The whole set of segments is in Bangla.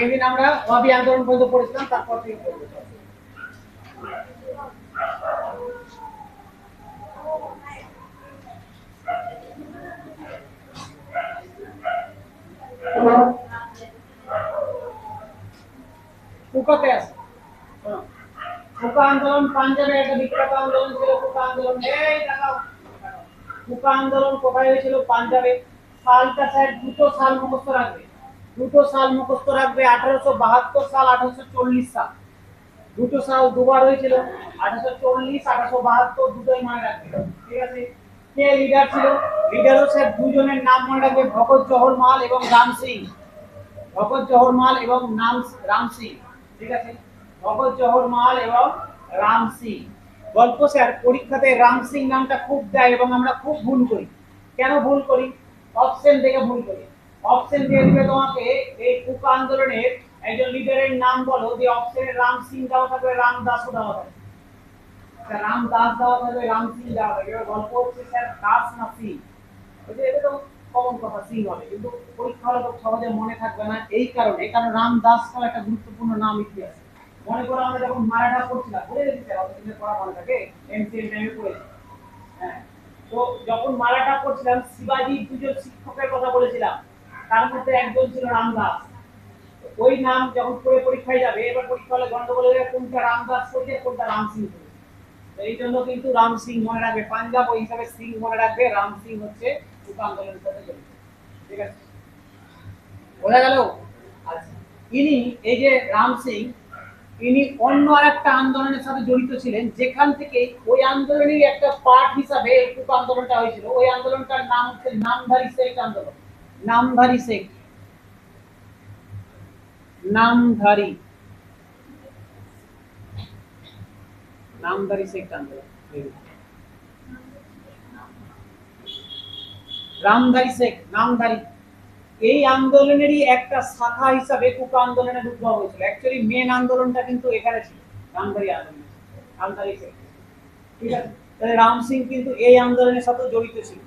আগের দিন আমরা ওয়াহাবি আন্দোলন পর্যন্ত পড়েছিলাম, তারপর থেকে পড়বো। কুকাতে আছে কুকা আন্দোলন পাঞ্জাবের একটা বিখ্যাত আন্দোলন ছিল। কুকা আন্দোলন কুকা আন্দোলন কোথায় হয়েছিল? পাঞ্জাবে। সালটা স্যার দুটো সাল মুখস্থ রাখবে, 1872 সাল 1840 সাল। দুটো সাল দুবার হয়েছিল, 1840 1872 দুটোই মনে রাখবে, ঠিক আছে? কে লিডার ছিল? লিডারও স্যার দুজনের নাম মনে রাখবে, ভগৎ জওহর মাল এবং রাম সিং। ভগৎ জওহর মাল এবং রাম সিং, ঠিক আছে? ভগৎ জওহর মাল এবং রাম সিং। গল্প স্যার পরীক্ষাতে রাম সিং নামটা খুব দেয় এবং আমরা খুব ভুল করি। কেন ভুল করি? অপশন দেখে ভুল করি। অপশন দিয়ে দিবে তোমাকে এই কুকা আন্দোলনের একজন লিডারের নাম বলো, যে অপশনে রাম সিং দেওয়া থাকবে, রামদাসও দেওয়া থাকবে। রামদাস দেওয়া থাকবে, রাম সিং দেওয়া থাকবে। এবার গল্প হচ্ছে স্যার দাস না সিং, এটা তো কমন কথা, সিং হবে, কিন্তু পরীক্ষা হলে তো সহজে মনে থাকবে না। এই কারণে, কারণ রামদাসটাও একটা গুরুত্বপূর্ণ নাম ইতিহাসে। মনে করো আমরা যখন মারাঠা পড়ছিলাম, বলে দিচ্ছি অতদিনের পড়া মনে থাকে, এমসিএল টাইমে পড়েছি। হ্যাঁ, তো যখন মারাঠা পড়ছিলাম শিবাজি দুজন শিক্ষকের কথা বলেছিলাম, তার মধ্যে একজন ছিল রামদাস। ওই নাম যখন পড়ে পরীক্ষায় যাবে, এবার পরীক্ষা হলে গন্ডগোল হয়ে যাবে, কোনটা রামদাস পড়ছে কোনটা রাম সিং পড়ছে। এই জন্য কিন্তু রাম সিং মনে রাখবে, পাঞ্জাব ওই হিসাবে সিং মনে রাখবে। রাম সিং হচ্ছে কুকা আন্দোলনের সাথে জড়িত, ঠিক আছে? বোঝা গেল? আচ্ছা, ইনি এই যে রাম সিং, ইনি অন্য আরেকটা আন্দোলনের সাথে জড়িত ছিলেন, যেখান থেকে ওই আন্দোলনের একটা পার্ট হিসাবে এই কুকা আন্দোলনটা হয়েছিল। ওই আন্দোলনটার নাম হচ্ছে নামধারী শেখ আন্দোলন। নামধারী শেখ, নামধারী নামধারী শেখ আন্দোলন। রামধারী শেখ, নামধারী, এই আন্দোলনেরই একটা শাখা হিসাবে কুকা আন্দোলনের উদ্ভব হয়েছিল। অ্যাকচুয়ালি মেন আন্দোলনটা কিন্তু এখানে ছিল, রামধারী আন্দোলন, রামধারী শেখ, ঠিক আছে? তাহলে রাম সিং কিন্তু এই আন্দোলনের সাথে জড়িত ছিল,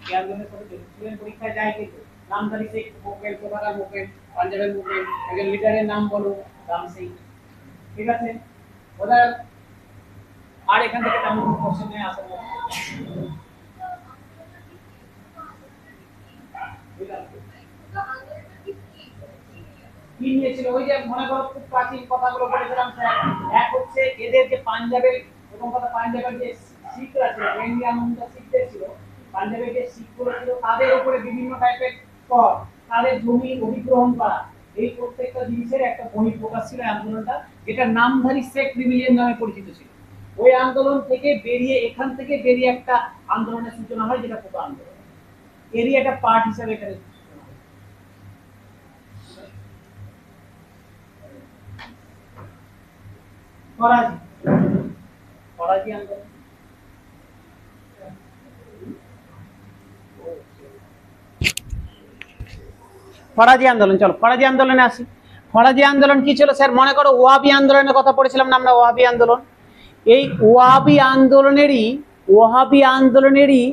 এই আন্দোলনের সাথে জড়িত ছিলেন। পরীক্ষায় যায় কিন্তু নামধারী শেখ মুভমেন্ট, কোথাকার মুভমেন্ট? পাঞ্জাবের মুভমেন্ট। একজন লিডারের নাম বলো, রাম সিং, ঠিক আছে? ওটা আর এখান থেকে তেমন কোশ্চেন নেই আসলে। কি নিয়েছিল? ওই যে মনে করো খুব প্রাচীন কথাগুলো বলেছিলাম স্যার। এক হচ্ছে এদের যে পাঞ্জাবের, প্রথম কথা পাঞ্জাবের যে শিখরা ছিল, ইন্ডিয়ান শিখদের ছিল, পাঞ্জাবের যে শিখগুলো ছিল তাদের উপরে বিভিন্ন টাইপের কর, তাদের জমি অধিগ্রহণ করা, এই প্রত্যেকটা জিনিসের একটা বহিঃপ্রকাশ ছিল আন্দোলনটা, যেটা নামধারী শেখ রিবিলিয়ন নামে পরিচিত ছিল। ওই আন্দোলন থেকে বেরিয়ে, এখান থেকে বেরিয়ে একটা আন্দোলনের সূচনা হয়, যেটা কুকা আন্দোলন। এরই একটা পার্ট হিসেবে এখানে ফরাজি, ফরাজি আন্দোলন। ফরাজি আন্দোলন, চলো ফরাজি আন্দোলনে আসি। ফরাজি আন্দোলন কি ছিল স্যার? মনে করো ওয়াহাবি আন্দোলনের কথা পড়েছিলাম না আমরা, ওয়াহাবি আন্দোলন। এই ওয়াহাবি আন্দোলনেরই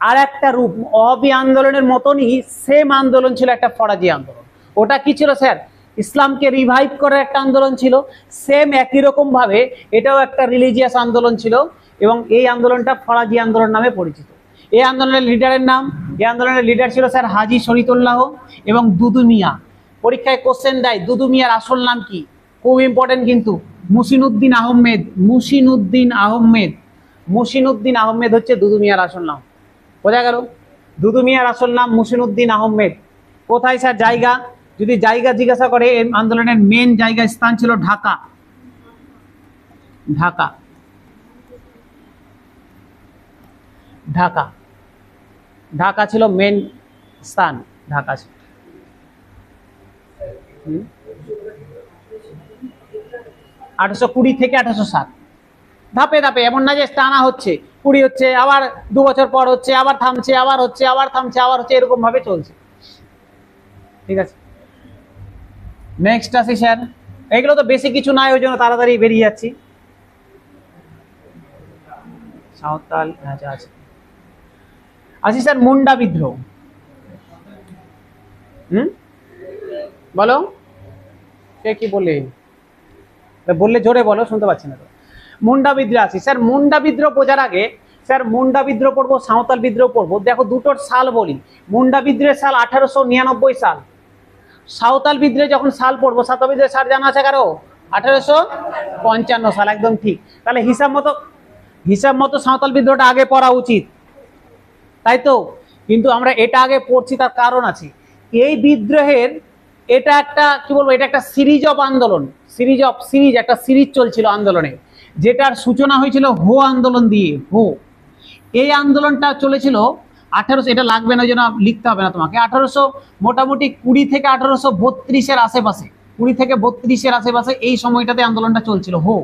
আর একটা রূপ, ওয়াহাবি আন্দোলনের মতনই সেম আন্দোলন ছিল একটা ফরাজি আন্দোলন। ওটা কি ছিল স্যার? ইসলামকে রিভাইভ করার একটা আন্দোলন ছিল। সেম একই রকম ভাবে এটাও একটা রিলিজিয়াস আন্দোলন ছিল, এবং এই আন্দোলনটা ফরাজি আন্দোলন নামে পরিচিত। এই আন্দোলনের লিডারের নাম, এই আন্দোলনের লিডার ছিল স্যার হাজী শরীয়তুল্লাহ এবং দুদু মিয়া। পরীক্ষায় কোশ্চেন দেয় দুদু মিয়ার আসল নাম কি, খুব ইম্পর্টেন্ট কিন্তু। মুসিনুদ্দিন আহমেদ, মুসিনুদ্দিন আহমেদ, মুসিনুদ্দিন আহমেদ হচ্ছে দুদু মিয়ার আসল নাম। বোঝা গেল? দুদু মিয়ার আসল নাম মুসিনুদ্দিন আহমেদ। কোথায় স্যার জায়গা? যদি জায়গা জিজ্ঞাসা করে, এই আন্দোলনের মেন জায়গা স্থান ছিল ঢাকা। ঢাকা, ঢাকা, ঢাকা ছিল মেন স্থান, ঢাকা ছিল। 1820 থেকে 1807, ধাপে ধাপে, এমন না যে টানা হচ্ছে, 20 হচ্ছে, আবার 2 বছর পর হচ্ছে, আবার থামছে, আবার হচ্ছে, আবার থামছে, আবার হচ্ছে, এরকম ভাবে চলছে, ঠিক আছে? নেক্সট আসি স্যার, এগুলো তো বেশি কিছু নাই, ওই জন্য তাড়াতাড়ি বেরিয়ে যাচ্ছি। সাঁওতাল, আচ্ছা আচ্ছা, আসি স্যার মুন্ডা বিদ্রোহ। বলো, কে কি বলে? বললে জোরে বলো, শুনতে পাচ্ছি না তো। মুন্ডা বিদ্রোহ আসি স্যার। মুন্ডা বিদ্রোহ বোঝার আগে স্যার মুন্ডা বিদ্রোহ পড়বো, সাঁওতাল বিদ্রোহ পড়বো। দেখো দুটোর সাল বলি। মুন্ডা বিদ্রোহের সাল 1899 সাল। সাঁওতাল বিদ্রোহে যখন সাল পড়বো, সাঁওতাল বিদ্রোহের সাল জানা আছে কারো? 1855 সাল, একদম ঠিক। তাহলে হিসাব মতো সাঁওতাল বিদ্রোহটা আগে পড়া উচিত, তাই তো? কিন্তু আমরা এটা আগে পড়ছি, তার কারণ আছে। এই বিদ্রোহের এটা একটা কি বলবো, এটা একটা সিরিজ অফ আন্দোলন, একটা সিরিজ চলছিল আন্দোলনে, যেটার সূচনা হয়েছিল হো আন্দোলন দিয়ে। হো, এই আন্দোলনটা চলেছিল 1800, এটা লাগবে না, ওই জন্য লিখতে হবে না তোমাকে। 1800 মোটামুটি 20 থেকে 1832-এর আশেপাশে, 20 থেকে 32-এর আশেপাশে এই সময়টাতে আন্দোলনটা চলছিল। হো,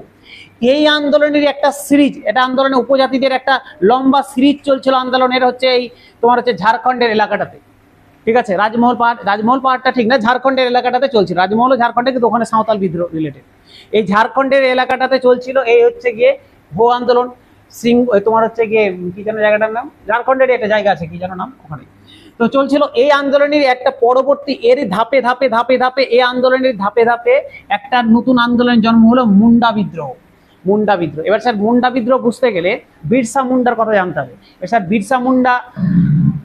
এই আন্দোলনের একটা সিরিজ, এটা আন্দোলনের উপজাতিদের একটা লম্বা সিরিজ চলছিল আন্দোলনের, হচ্ছে এই তোমার হচ্ছে ঝাড়খণ্ডের এলাকাটাতে, ঠিক আছে? রাজমহল পাহাড়টা ঠিক না, ঝাড়খণ্ডের এলাকাটাতে চলছিল। রাজমহল ঝাড়খণ্ডে, কিন্তু ওখানে সাঁওতাল বিদ্রোহ রিলেটেড। এই ঝাড়খণ্ডের এলাকাটাতে চলছিল এই হচ্ছে গিয়ে হো আন্দোলন। তোমার হচ্ছে গিয়ে কি যেন জায়গাটার নাম, ঝাড়খণ্ডের একটা জায়গা আছে, কি যেন নাম, ওখানে তো চলছিল এই আন্দোলনের একটা পরবর্তী এর ধাপে ধাপে ধাপে ধাপে এই আন্দোলনের ধাপে ধাপে একটা নতুন আন্দোলনের জন্ম হলো মুন্ডা বিদ্রোহ। মুন্ডা বিদ্রোহ, এবার স্যার মুন্ডা বিদ্রোহ বুঝতে গেলে বিরসা মুন্ডার কথা জানতে হবে। স্যার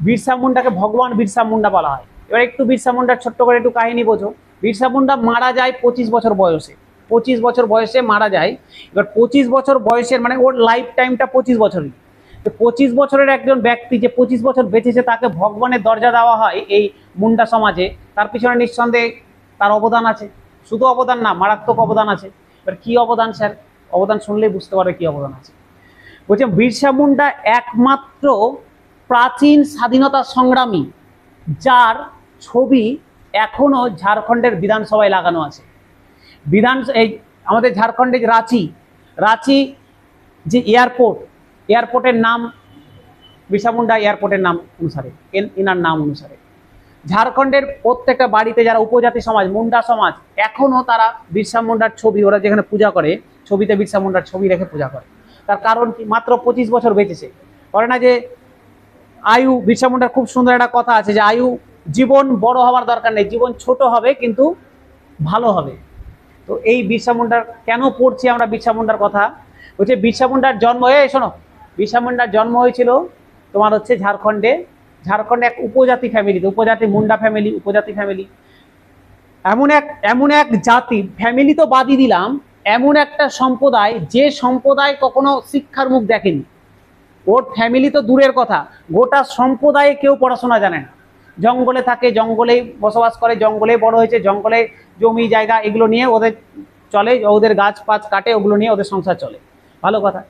বিরসা মুন্ডাকে ভগবান বিরসা মুন্ডা বলা হয়। এবার একটু বিরসা মুন্ডার ছোট্ট করে একটু কাহিনী বোঝো। বিরসা মুন্ডা মারা যায় 25 বছর বয়সে। 25 বছর বয়সে মারা যায়। এবার 25 বছর বয়সের মানে ওর লাইফ টাইমটা 25 বছরই। তো 25 বছরের একজন ব্যক্তি যে 25 বছর বেঁচেছে, তাকে ভগবানের দরজা দেওয়া হয় এই মুন্ডা সমাজে। তার পিছনে নিঃসন্দেহে তার অবদান আছে, শুধু অবদান না, মারাত্মক অবদান আছে। এবার কি অবদান স্যার? অবদান শুনলেই বুঝতে পারবে কি অবদান আছে। বলছে বিরসা মুন্ডা একমাত্র প্রাচীন স্বাধীনতা সংগ্রামী যার ছবি এখনো ঝাড়খণ্ডের বিধানসভায় লাগানো আছে। এই আমাদের ঝাড়খণ্ডে রাঁচি যে এয়ারপোর্টের নাম বিরসা মুন্ডা এয়ারপোর্টের নাম অনুসারে, এনার নাম অনুসারে ঝাড়খণ্ডের প্রত্যেকটা বাড়িতে যারা উপজাতি সমাজ, মুন্ডা সমাজ, এখনো তারা বিরসা মুন্ডার ছবি, ওরা যেখানে পূজা করে, ছবিতে বিরসা মুন্ডার ছবি রেখে পূজা করে। তার কারণ কি? মাত্র 25 বছর বেঁচেছে। করে না যে আয়ু, বিরসা মুন্ডার খুব সুন্দর একটা কথা আছে যে আয়ু, জীবন বড় হওয়ার দরকার নেই, জীবন ছোট হবে কিন্তু ভালো হবে। তো এই বিরসা মুন্ডার কেন পড়ছি আমরা বিরসা মুন্ডার কথা? হচ্ছে বিরসা মুন্ডার জন্ম, শোনো, বিরসা মুন্ডার জন্ম হয়েছিল তোমার হচ্ছে ঝাড়খণ্ডে এক উপজাতি ফ্যামিলিতে, উপজাতি মুন্ডা ফ্যামিলি, উপজাতি ফ্যামিলি। এমন এক জাতি, ফ্যামিলি তো বাদই দিলাম, এমন একটা সম্প্রদায় যে সম্প্রদায় কখনো শিক্ষার মুখ দেখেনি। ওর ফ্যামিলি তো দূরের কথা, গোটা সম্প্রদায়ে কেউ পড়াশোনা জানে না। জঙ্গলে থাকে, জঙ্গলেই বসবাস করে, জঙ্গলে বড় হয়েছে, জঙ্গলে জমি জায়গা এগুলো নিয়ে ওদের চলে, ওদের গাছ পাছ কাটে, ওগুলো নিয়ে ওদের সংসার চলে। ভালো কথা।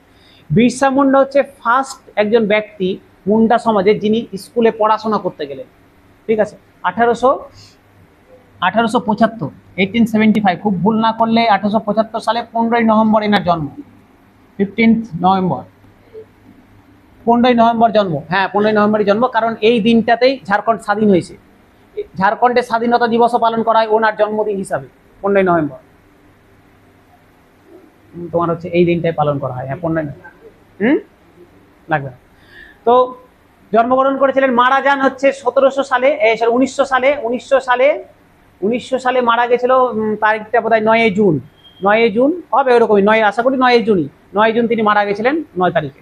বিরসা মুন্ডা হচ্ছে ফার্স্ট একজন ব্যক্তি মুন্ডা সমাজে যিনি স্কুলে পড়াশোনা করতে গেলেন, ঠিক আছে? 1875, 1875, খুব ভুল না করলে 1875 সালে 15ই নভেম্বর এনার জন্ম। 15th নভেম্বর, 15ই নভেম্বর জন্ম। হ্যাঁ, 15ই নভেম্বরই জন্ম, কারণ এই দিনটাতেই ঝাড়খণ্ড স্বাধীন হয়েছে। ঝাড়খণ্ডের স্বাধীনতা দিবসও পালন করা হয় ওনার জন্মদিন হিসাবে, 15ই নভেম্বর। তোমার হচ্ছে এই দিনটাই পালন করা হয়। হ্যাঁ, 15ই লাগবে না। তো জন্মগ্রহণ করেছিলেন, মারা যান হচ্ছে 1700 সালে, 1900 সালে মারা গেছিল। তারিখটা বোধহয় 9 জুন, 9 জুন হবে ওরকমই, 9, আশা করি 9 জুনই, 9 জুন তিনি মারা গেছিলেন, 9 তারিখে।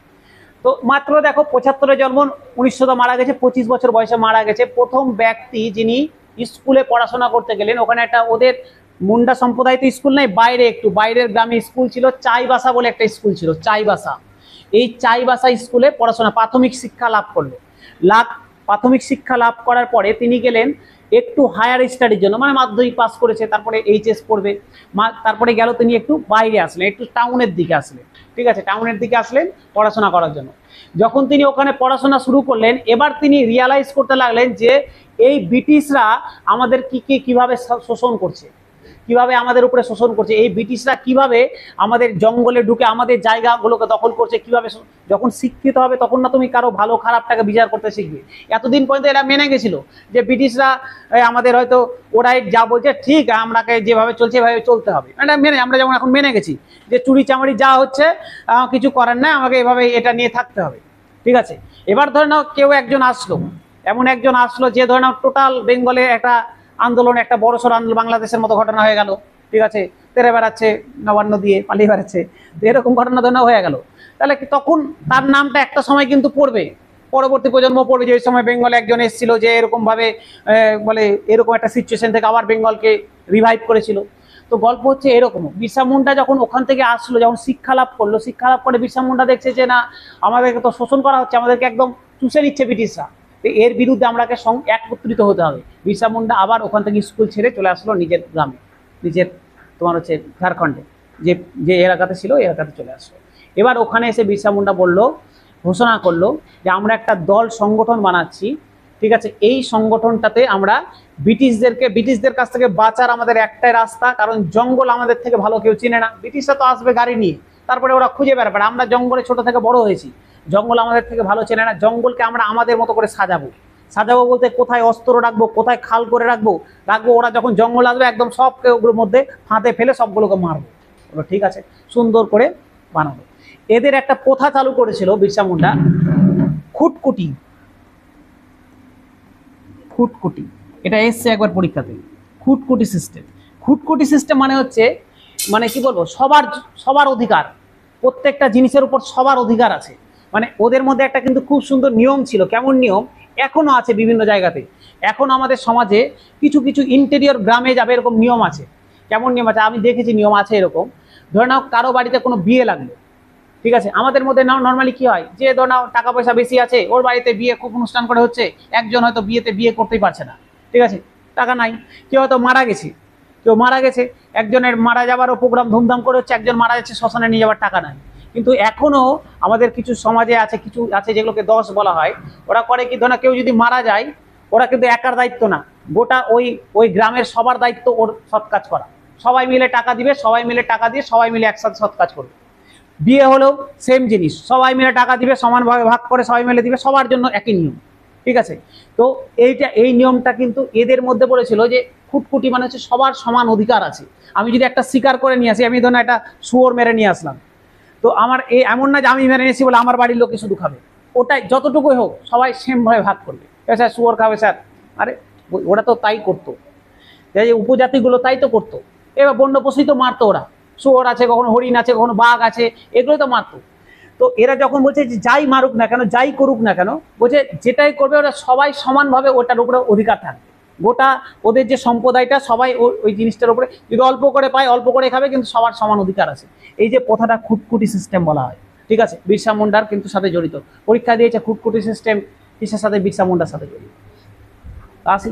তো মাত্র দেখো 75-এ জন্ম, 1900 মারা গেছে, 25 বছর বয়সে মারা গেছে। প্রথম ব্যক্তি যিনি স্কুলে পড়াশোনা করতে গেলেন, ওখানে একটা ওদের মুন্ডা সম্প্রদায় তো স্কুল নেই, বাইরে একটু বাইরের গ্রামে স্কুল ছিল, চাইবাসা বলে একটা স্কুল ছিল, চাইবাসা। এই চাইবাসা স্কুলে পড়াশোনা, প্রাথমিক শিক্ষা লাভ করলো। প্রাথমিক শিক্ষা লাভ করার পরে তিনি গেলেন একটু হায়ার স্টাডির জন্য, মানে মাধ্যমিক পাস করেছে, তারপরে এইচএস পড়বে, তারপরে গেল তিনি একটু বাইরে আসলেন, একটু টাউনের দিকে আসলেন, ঠিক আছে? টাউনের দিকে আসলেন পড়াশোনা করার জন্য। যখন তিনি ওখানে পড়াশোনা শুরু করলেন, এবার তিনি রিয়ালাইজ করতে লাগলেন যে এই ব্রিটিশরা আমাদের কিভাবে শোষণ করছে, কিভাবে আমাদের উপরে শোষণ করছে, এই ব্রিটিশরা কিভাবে আমাদের জঙ্গলে ঢুকে আমাদের জায়গাগুলোকে দখল করছে, কিভাবে। যখন শিক্ষিত হবে তখন না তুমি কারো ভালো খারাপটাকে বিচার করতে শিখবে। এতদিন পর্যন্ত এরা মেনে গেছিল যে ব্রিটিশরা আমাদের হয়তো ওরাই যা বলছে ঠিক, আমরাকে যেভাবে চলছে এভাবে চলতে হবে, এটা মেনে, আমরা যেমন এখন মেনে গেছি যে চুরি চামারি যা হচ্ছে কিছু করার নাই, আমাকে এভাবে এটা নিয়ে থাকতে হবে, ঠিক আছে? এবার ধরে নাও কেউ একজন আসলো, এমন একজন আসলো যে ধরে নাও টোটাল বেঙ্গলে একটা আন্দোলন, একটা বড়সড় আন্দোলন, বাংলাদেশের মতো ঘটনা হয়ে গেল, ঠিক আছে, তেরে বেড়াচ্ছে নবান্ন দিয়ে, পালিয়ে বেড়াচ্ছে, এরকম ঘটনা ধরনা হয়ে গেল। তাহলে তখন তার নামটা একটা সময় কিন্তু পড়বে, পরবর্তী প্রজন্ম পড়বে, যে ওই সময় বেঙ্গলে একজন এসেছিল যে এরকম ভাবে বলে এরকম একটা সিচুয়েশন থেকে আবার বেঙ্গলকে রিভাইভ করেছিল। তো গল্প হচ্ছে এরকম, বিরসা মুন্ডা যখন ওখান থেকে আসলো, যখন শিক্ষা লাভ করলো, শিক্ষা লাভ করে বিরসা মুন্ডা দেখছে যে না, আমাদেরকে তো শোষণ করা হচ্ছে, আমাদেরকে একদম চুষে নিচ্ছে ব্রিটিশরা, এর বিরুদ্ধে আমরাকে একত্রিত হতে হবে। বিরসা মুন্ডা আবার ওখান থেকে স্কুল ছেড়ে চলে আসলো নিজের গ্রামে, নিজের তোমার হচ্ছে ঝাড়খণ্ডে যে যে এলাকাতে ছিল, এই এলাকাতে চলে আসলো। এবার ওখানে এসে বিরসা মুন্ডা বললো, ঘোষণা করলো যে আমরা একটা দল সংগঠন বানাচ্ছি, ঠিক আছে, এই সংগঠনটাতে আমরা ব্রিটিশদের কাছ থেকে বাঁচার আমাদের একটাই রাস্তা, কারণ জঙ্গল আমাদের থেকে ভালো কেউ চিনে না, ব্রিটিশরা তো আসবে গাড়ি নিয়ে, তারপরে ওরা খুঁজে বেড়াবে, আমরা জঙ্গলে ছোট থেকে বড় হয়েছি, জঙ্গল আমাদের থেকে ভালো চেনে না, জঙ্গলকে আমরা আমাদের মতো করে সাজাবো। সাজাবো বলতে কোথায় অস্ত্র রাখবো, কোথায় খাল করে রাখবো, ওরা যখন জঙ্গল আসবে একদম সবকে ওগুলোর মধ্যে ফাঁদে ফেলে সবগুলোকে মারবো। ঠিক আছে, সুন্দর করে বানাবো। এদের একটা প্রথা চালু করেছিল বিরসা মুন্ডা, খুটকুটি। খুটকুটি এটা এসছে একবার পরীক্ষাতে, খুটকুটি সিস্টেম। খুটকুটি সিস্টেম মানে হচ্ছে, মানে কি বলবো, সবার অধিকার, প্রত্যেকটা জিনিসের উপর সবার অধিকার আছে। মানে ওদের মধ্যে একটা কিন্তু খুব সুন্দর নিয়ম ছিল। কেমন নিয়ম? এখনো আছে বিভিন্ন জায়গাতে, এখন আমাদের সমাজে কিছু কিছু ইন্টেরিয়র গ্রামে যাবে এরকম নিয়ম আছে। কেমন নিয়ম আছে? আমি দেখেছি নিয়ম আছে এরকম, ধরে নাও কারো বাড়িতে কোনো বিয়ে লাগলো, ঠিক আছে, আমাদের মধ্যে নর্মালি কি হয়, যে ধর নাও টাকা পয়সা বেশি আছে, ওর বাড়িতে বিয়ে খুব অনুষ্ঠান করে হচ্ছে, একজন হয়তো বিয়ে করতেই পারছে না, ঠিক আছে, টাকা নাই, কেউ হয়তো মারা গেছে, একজনের মারা যাওয়ারও প্রোগ্রাম ধুমধাম করে হচ্ছে, একজন মারা যাচ্ছে, শ্মশানে নিয়ে যাওয়ার টাকা নাই। কিন্তু এখনো আমাদের কিছু সমাজে আছে, কিছু আছে যেগুলোকে দশ বলা হয়, ওরা করে কি, ধর না কেউ যদি মারা যায়, ওরা কিন্তু একার দায়িত্ব না, গোটা ওই গ্রামের সবার দায়িত্ব ওর সৎ কাজ করা, সবাই মিলে টাকা দিবে, সবাই মিলে টাকা দিয়ে সবাই মিলে একসাথে সৎ কাজ করবে। বিয়ে হলেও সেম জিনিস, সবাই মিলে টাকা দিবে, সমানভাবে ভাগ করে সবাই মিলে দিবে, সবার জন্য একই নিয়ম, ঠিক আছে। তো এই নিয়মটা কিন্তু এদের মধ্যে বলেছিল যে খুটকুটি মানে হচ্ছে সবার সমান অধিকার আছে। আমি যদি একটা শিকার করে নিয়ে আসি, আমি ধরুন একটা শুয়োর মেরে নিয়ে আসলাম, তো আমার এমন না যে আমি মেরে নিয়েছি বলে আমার বাড়ির লোকে শুধু খাবে, ওটাই যতটুকুই হোক সবাই সেমভাবে ভাগ করবে। স্যার শুয়োর খাবে স্যার, আরে ওরা তো তাই করতো, উপজাতিগুলো তাই তো করতো। এবার বন্য পশুই তো মারতো ওরা, শুয়োর আছে, কখনো হরিণ আছে, কখনো বাঘ আছে, এগুলোই তো মারতো। তো এরা যখন বলছে যে যাই মারুক না কেন, যাই করুক না কেন, বলছে যেটাই করবে ওরা সবাই সমানভাবে ওটার উপরে অধিকার থাকবে, গোটা ওদের যে সম্প্রদায়টা সবাই ওই জিনিসটার উপরে, যদি অল্প করে পায় অল্প করে খাবে, কিন্তু সবার সমান অধিকার আছে। এই যে কথাটা খুটকুটি সিস্টেম বলা হয়, ঠিক আছে, বিরসা মুন্ডার কিন্তু সাথে জড়িত। পরীক্ষা দিয়েছে খুটকুটি সিস্টেম কিসের সাথে? বিরসা মুন্ডার সাথে জড়িত। আসি,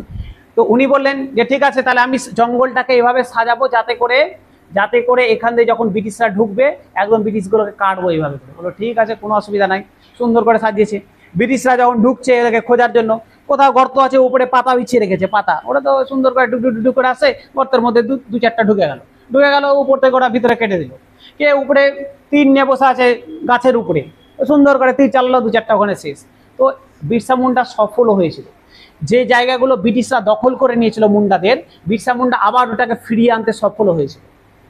তো উনি বললেন যে ঠিক আছে, তাহলে আমি জঙ্গলটাকে এভাবে সাজাবো যাতে করে এখান থেকে যখন ব্রিটিশরা ঢুকবে একদম ব্রিটিশগুলোকে কাটবো এইভাবে করে। বলো ঠিক আছে, কোনো অসুবিধা নাই, সুন্দর করে সাজিয়েছে। ব্রিটিশরা যখন ঢুকছে এদেরকে খোঁজার জন্য, কোথাও গর্ত আছে উপরে পাতা বিছিয়ে রেখেছে, পাতা, ওরা তো সুন্দর করে ডুক করে আসে, গর্তের মধ্যে দু চারটা ঢুকে গেল, উপর থেকে ওরা ভিতরে কেটে দিল। কে উপরে তীর নিয়ে বসে আছে গাছের উপরে, সুন্দর করে তীর চালালো, দু চারটা ওখানে শেষ। তো বিরসা মুন্ডা সফলও হয়েছিল। যে জায়গাগুলো ব্রিটিশরা দখল করে নিয়েছিল মুন্ডাদের, বিরসা মুন্ডা আবার ওটাকে ফিরিয়ে আনতে সফল হয়েছিল,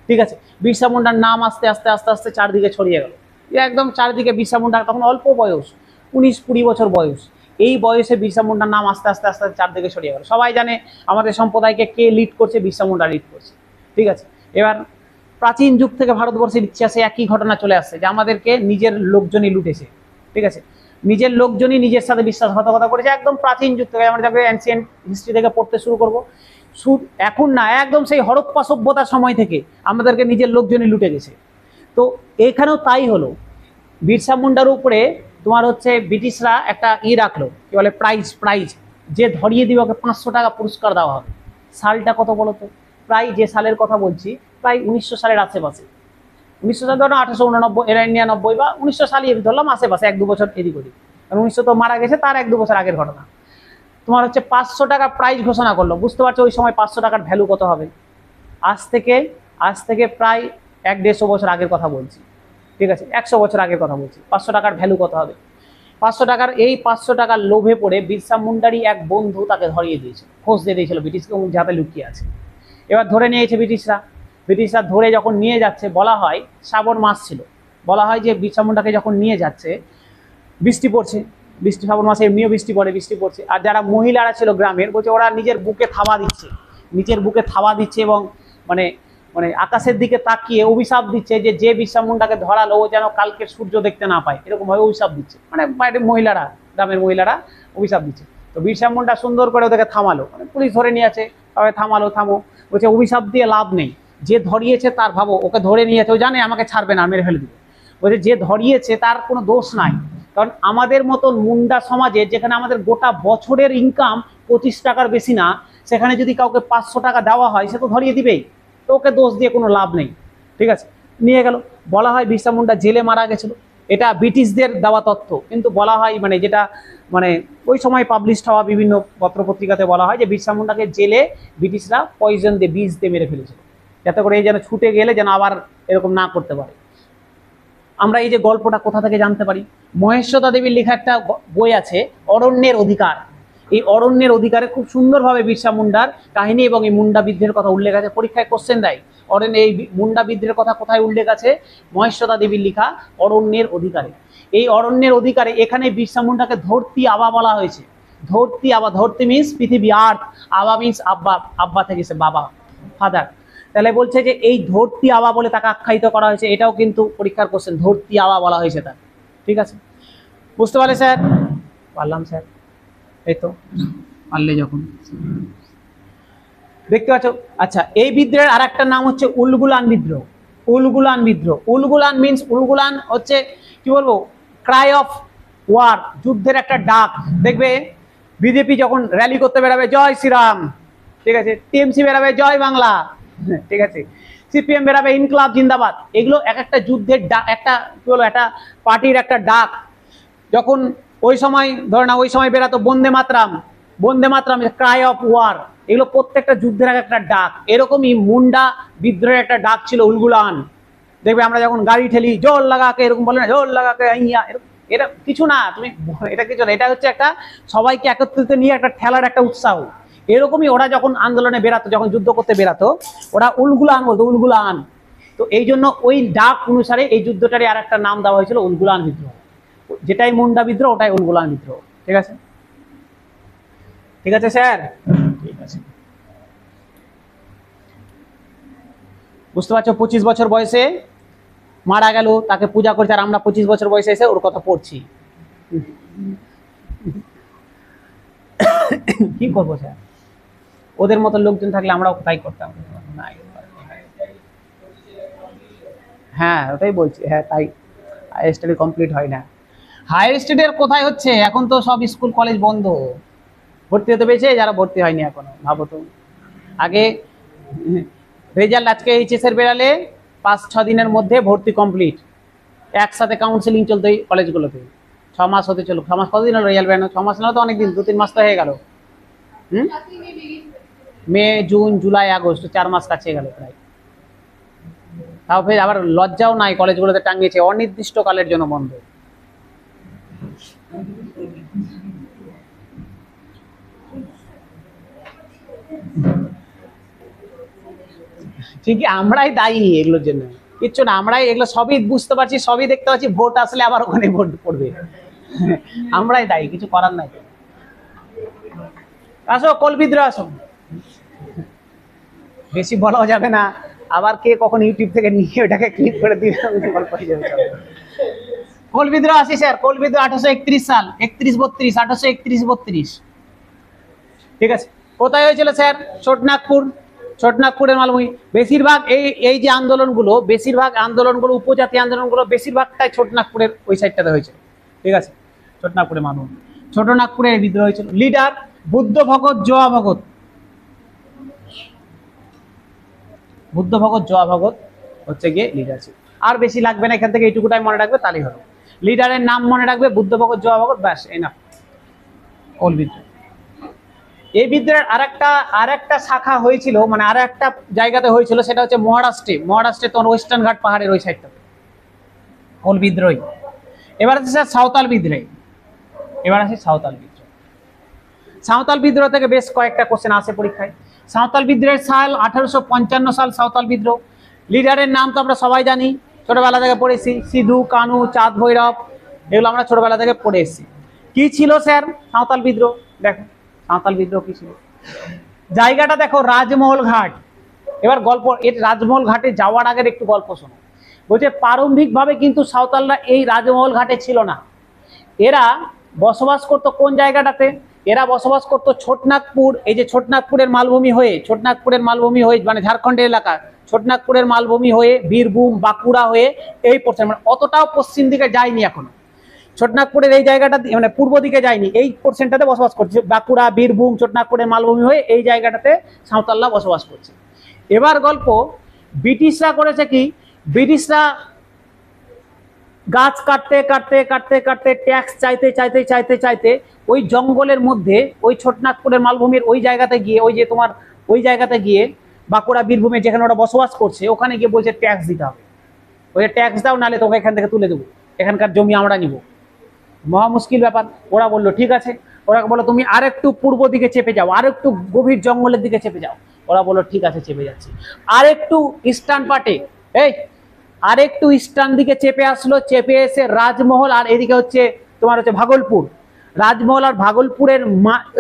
ঠিক আছে। বিরসা মুন্ডার নাম আস্তে আস্তে আস্তে আস্তে চারদিকে ছড়িয়ে গেল, একদম চারদিকে বিরসা মুন্ডা, তখন অল্প বয়স, 19-20 বছর বয়স, এই বয়সে বিরসা মুন্ডার নাম আস্তে আস্তে আস্তে চারদিকে ছড়িয়ে গেল। সবাই জানে আমাদের সম্প্রদায়কে কে লিড করছে, বিরসা মুন্ডা লিড করছে, ঠিক আছে। এবার প্রাচীন যুগ থেকে ভারতবর্ষের ইতিহাসে একই ঘটনা চলে আসছে, যে আমাদেরকে নিজের লোকজনই লুটেছে, ঠিক আছে, নিজের লোকজনই নিজের সাথে বিশ্বাসঘাতকতা করেছে, একদম প্রাচীন যুগ থেকে। আমরা যাকে অ্যানসিয়েন্ট হিস্ট্রি থেকে পড়তে শুরু করবো, এখন না, একদম সেই হরপ্পা সভ্যতার সময় থেকে আমাদেরকে নিজের লোকজনই লুটে গেছে। তো এখানেও তাই হলো, বিরসা মুন্ডার উপরে তোমার হচ্ছে ব্রিটিশরা একটা রাখলো, কি বলে, প্রাইজ, যে ধরিয়ে দিবে ওকে 500 টাকা পুরস্কার দেওয়া হবে। সালটা কত বলো তো? প্রায় যে সালের কথা বলছি, প্রায় 1900 সালের আশেপাশে, 1900 সাল ধরো 1889, 99 বা 1900 সালই ধরলাম, আশেপাশে 1-2 বছর এদিক ওদিক, কারণ 1900 তো মারা গেছে, তার 1-2 বছর আগের ঘটনা। তোমার হচ্ছে 500 টাকা প্রাইজ ঘোষণা করলো। বুঝতে পারছো ওই সময় 500 টাকার ভ্যালু কত হবে? আজ থেকে প্রায় 1-150 বছর আগের কথা বলছি, ঠিক আছে, 100 বছর আগের কথা বলছি। 500 টাকার ভ্যালু কত হবে? 500 টাকার লোভে পড়ে বিরসা মুন্ডারই এক বন্ধু তাকে ধরিয়ে দিয়েছিল, খোঁজ দিয়ে দিয়েছিল ব্রিটিশকে, যাতে লুকিয়ে আছে। এবার ধরে নিয়েছে ব্রিটিশরা ধরে যখন নিয়ে যাচ্ছে, বলা হয় শ্রাবণ মাস ছিল, বলা হয় যে বিরসা মুন্ডাকে যখন নিয়ে যাচ্ছে বৃষ্টি পড়ছে, শ্রাবণ মাসে এমনিও বৃষ্টি পড়ছে, আর যারা মহিলারা ছিল গ্রামের, বলছে ওরা নিজের বুকে থাবা দিচ্ছে এবং মানে মানে আকাশের দিকে তাকিয়ে অভিশাপ দিচ্ছে যে যে বিরসা মুন্ডাকে ধরালো ও যেন কালকের সূর্য দেখতে না পায়, এরকম ভাবে অভিশাপ দিচ্ছে, মানে বাইরের মহিলারা, গ্রামের মহিলারা অভিশাপ দিচ্ছে। তো বিরসা মুন্ডা সুন্দর করে ওদেরকে থামালো, মানে পুলিশ ধরে নিয়ে আছে, তবে থামালো, থামো, বলছে অভিশাপ দিয়ে লাভ নেই, যে ধরিয়েছে তার, ভাবো ওকে ধরে নিয়েছে, ও জানে আমাকে ছাড়বে না, মেরে ফেলে দিবে, বলছে যে ধরিয়েছে তার কোনো দোষ নাই। কারণ আমাদের মতন মুন্ডা সমাজে যেখানে আমাদের গোটা বছরের ইনকাম 25 টাকার বেশি না, সেখানে যদি কাউকে 500 টাকা দেওয়া হয় সে তো ধরিয়ে দিবেই, তো ওকে দোষ দিয়ে কোনো লাভ নেই। ঠিক আছে, নিয়ে গেল। বলা হয় বিরসা মুন্ডা জেলে মারা গেছিল, এটা ব্রিটিশদের দেওয়া তথ্য, কিন্তু বলা হয় মানে যেটা মানে ওই সময় পাবলিশড হওয়া বিভিন্ন পত্রপত্রিকাতে বলা হয় যে বিরসা মুন্ডাকে জেলে ব্রিটিশরা পয়জন দিয়ে, বিষ দিয়ে মেরে ফেলেছিল, যাতে করে এই যেন ছুটে গেলে যেন আবার এরকম না করতে পারে। আমরা এই যে গল্পটা কোথা থেকে জানতে পারি, মহেশ্বতা দেবীর লেখা একটা বই আছে অরণ্যের অধিকার। এই অরণ্যের অধিকারে খুব সুন্দরভাবে বিরসা মুন্ডার কাহিনী এবং এই মুন্ডা বিদ্রোহের কথা উল্লেখ আছে, পরীক্ষায় কোশ্চেন দেয়। এই মুন্ডা বিদ্রোহের কথা কোথায় উল্লেখ আছে? মহেশ্বতা দেবীর লেখা অরণ্যের অধিকারে। এই অরণ্যের অধিকারে এখানে বিরসা মুন্ডাকে ধরতি আবা বলা হয়েছে। ধরতি আবা, ধরতি মিন্স পৃথিবী, আর্থ, আবা মিন্স আব্বা, আব্বা থেকে সে বাবা, ফাদার। তাহলে বলছে যে এই ধরতি আবা বলে তাকে আখ্যায়িত করা হয়েছে, এটাও কিন্তু পরীক্ষার কোশ্চেন, ধরতি আবা বলা হয়েছে তার। ঠিক আছে, বুঝতে পারলে স্যার? পারলাম স্যার, এই তো পারলে যখন দেখতে পাচ্ছ। আচ্ছা, এই বিদ্রোহের আর একটা নাম হচ্ছে উলগুলান বিদ্রোহ। উলগুলান বিদ্রোহ, উলগুলান মিন্স, উলগুলান হচ্ছে কি বলবো, ক্রাই অফ ওয়ার, যুদ্ধের একটা ডাক। দেখবে বিজেপি যখন র্যালি করতে বেরাবে জয় শ্রীরাম, ঠিক আছে, টিএমসি বেরাবে জয় বাংলা, ঠিক আছে, সিপিএম বেরাবে ইনকলাব জিন্দাবাদ, এগুলো এক একটা যুদ্ধের ডাক, একটা কি বলবো, একটা পার্টির একটা ডাক। যখন ওই সময় ধরে না, ওই সময় বেরাতো বন্দে মাতরম, বন্দে মাতরম, ক্রাই অফ ওয়ার, এগুলো প্রত্যেকটা যুদ্ধের একটা ডাক। এরকমই মুন্ডা বিদ্রোহের একটা ডাক ছিল উলগুলান। দেখবে আমরা যখন গাড়ি ঠেলি জোর লাগাকে, এরকম বলে না, জোর লাগাকে আইয়া, এটা কিছু না, তুমি এটা কিছু না, এটা হচ্ছে একটা সবাইকে একত্রিত নিয়ে একটা ঠেলার একটা উৎসাহ। এরকমই ওরা যখন আন্দোলনে বেরাতো, যখন যুদ্ধ করতে বেরাতো, ওরা উলগুলান বলতো, উলগুলান। তো এই জন্য ওই ডাক অনুসারে এই যুদ্ধটারই আর একটা নাম দেওয়া হয়েছিল উলগুলান বিদ্রোহ। যেটাই মুন্ডা বিদ্রোহ ওটাই উলগুলান বিদ্রোহ। ঠিক আছে, ঠিক আছে স্যার, ঠিক আছে, বুঝতে পারছো? 25 বছর বয়সে মারা গেল, তাকে পূজা করছে, আর আমরা 25 বছর বয়সে এসে ওর কথা পড়ছি। কি করবো স্যার, ওদের মতো লোকজন থাকলে আমরাও তাই করতাম। হ্যাঁ ওটাই বলছি, হ্যাঁ তাই হায়ার স্টাডি কমপ্লিট হয় না। হায়ার স্টাডির কোথায় হচ্ছে, এখন তো সব স্কুল কলেজ বন্ধ, ভর্তি হতে পেরেছে যারা ভর্তি হয়নি এখনো, ভাবো তো। আগে রেজাল্ট আজকে এইচএস এর বেরালে 5-6 দিনের মধ্যে ভর্তি কমপ্লিট, একসাথে কাউন্সিলিং চলতো এই কলেজগুলোতে, 6 মাস হতে চলুক। 6 মাস কতদিন হলো রেজাল্ট বেরানো? 6 মাস না তো অনেকদিন, 2-3 মাস তো হয়ে গেল। মে, জুন, জুলাই, আগস্ট, 4 মাস কাছে গেল প্রায়। তাও ফের আবার লজ্জাও নাই, কলেজগুলোতে টাঙিয়েছে অনির্দিষ্টকালের জন্য বন্ধ। ঠিকই, আমরাই দায়ী এগুলোর জন্য, কিচ্ছু না, আমরাই এগুলো সবই বুঝতে পারছি, সবই দেখতে পাচ্ছি, ভোট আসলে আবার ওখানে ভোট পড়বে, আমরাই দায়ী, কিছু করার নাই। আসো কোল বিদ্রোহ, আসো, বেশি বলাও যাবে না, আবার কে কখন ইউটিউব থেকে নিয়ে ওটাকে ক্লিক করে দিবে, গল্প হয়ে যাবে। কোল বিদ্রোহ আসি স্যার, কোল বিদ্রোহ 1831 সাল, 31-32, 1831-32। ঠিক আছে, কোথায় হয়েছিল স্যার? ছোটনাগপুর, ছোটনাগপুরের মালভূমি। বেশিরভাগ এই যে আন্দোলনগুলো, বেশিরভাগ আন্দোলনগুলো, উপজাতি আন্দোলনগুলো বেশিরভাগটাই ছোটনাগপুরের ওই সাইডটাতে হয়েছিল। ঠিক আছে, ছোটনাগপুরের মালভূমি, ছোটনাগপুরে বিদ্রোহ হয়েছিল। লিডার বুদ্ধ ভগত, জোয়া ভগত, বুদ্ধ ভগত, জোয়া ভগত হচ্ছে গিয়ে লিডার ছিল। আর বেশি লাগবে না, এখান থেকে এইটুকুটাই মনে রাখবে, তাহলেই হলো। লিডারের নাম মনে রাখবে, বুদ্ধ ভগত, জোয়া ভগত, ব্যাস এই না। কোল বিদ্রোহ, এই বিদ্রোহের আরেকটা শাখা হয়েছিল, মানে আর একটা জায়গাতে হয়েছিল, সেটা হচ্ছে মহারাষ্ট্রে। মহারাষ্ট্রে তোমার ওয়েস্টার্ন ঘাট পাহাড়ের ওই সাইডটাতে কোল বিদ্রোহ। এবার আছে স্যার সাঁওতাল বিদ্রোহ। এবার আছে সাঁওতাল বিদ্রোহ। সাঁওতাল বিদ্রোহ থেকে বেশ কয়েকটা কোশ্চেন আসে পরীক্ষায়। সাঁওতাল বিদ্রোহের সাল 1855 সাল সাঁওতাল বিদ্রোহ। লিডারের নাম তো আমরা সবাই জানি, ছোটবেলা থেকে পড়েছি, সিধু কানু, চাঁদ ভৈরব, এগুলো আমরা ছোটবেলা থেকে পড়ে এসেছি। কি ছিল স্যার সাঁওতাল বিদ্রোহ? দেখো সাঁওতাল বিদ্রোহ কি ছিল, জায়গাটা দেখো, রাজমহল ঘাট। এবার গল্প, এর রাজমহল ঘাটে যাওয়ার আগের একটু গল্প শোনো। বলছে প্রারম্ভিকভাবে কিন্তু সাঁওতালরা এই রাজমহল ঘাটে ছিল না। এরা বসবাস করতো কোন জায়গাটাতে? এরা বসবাস করতো ছোটনাগপুর, এই যে ছোটনাগপুরের মালভূমি হয়ে, ছোটনাগপুরের মালভূমি হয়ে মানে ঝাড়খণ্ডের এলাকা, ছোটনাগপুরের মালভূমি হয়ে বীরভূম বাঁকুড়া হয়ে এই পোর্শন, মানে অতটাও পশ্চিম দিকে যায়নি এখনো। ছোটনাগপুরের এই জায়গাটা মানে পূর্ব দিকে যায়নি, এই পোর্শনটাতে বসবাস করছে। বাঁকুড়া বীরভূম ছোটনাগপুরের মালভূমি হয়ে এই জায়গাটাতে সাঁওতালরা বসবাস করছে। এবার গল্প, ব্রিটিশরা করেছে কি, ব্রিটিশরা গাছ কাটতে কাটতে কাটতে কাটতে ট্যাক্স চাইতে চাইতে চাইতে চাইতে ওই জঙ্গলের মধ্যে ওই ছোটনাগপুরের মালভূমির ওই জায়গাতে গিয়ে, ওই যে তোমার ওই জায়গাতে গিয়ে বাঁকুড়া বীরভূমে যেখানে ওরা বসবাস করছে ওখানে গিয়ে বলছে ট্যাক্স দিতে হবে। ওই ট্যাক্স দাও, নাহলে তোকে এখান থেকে তুলে দেবো, এখানকার জমি আমরা নিব। মহা মুশকিল ব্যাপার। ওরা বললো ঠিক আছে। ওরা বললো তুমি আরেকটু পূর্ব দিকে চেপে যাও, আরেকটু গভীর জঙ্গলের দিকে চেপে যাও। ওরা বললো ঠিক আছে চেপে যাচ্ছি। আরেকটু ইস্টার্ন পার্টে, এই আরেকটু ইস্টার্ন দিকে চেপে আসলো, চেপে এসে রাজমহল আর এদিকে হচ্ছে তোমার হচ্ছে ভাগলপুর, রাজমহল আর ভাগলপুরের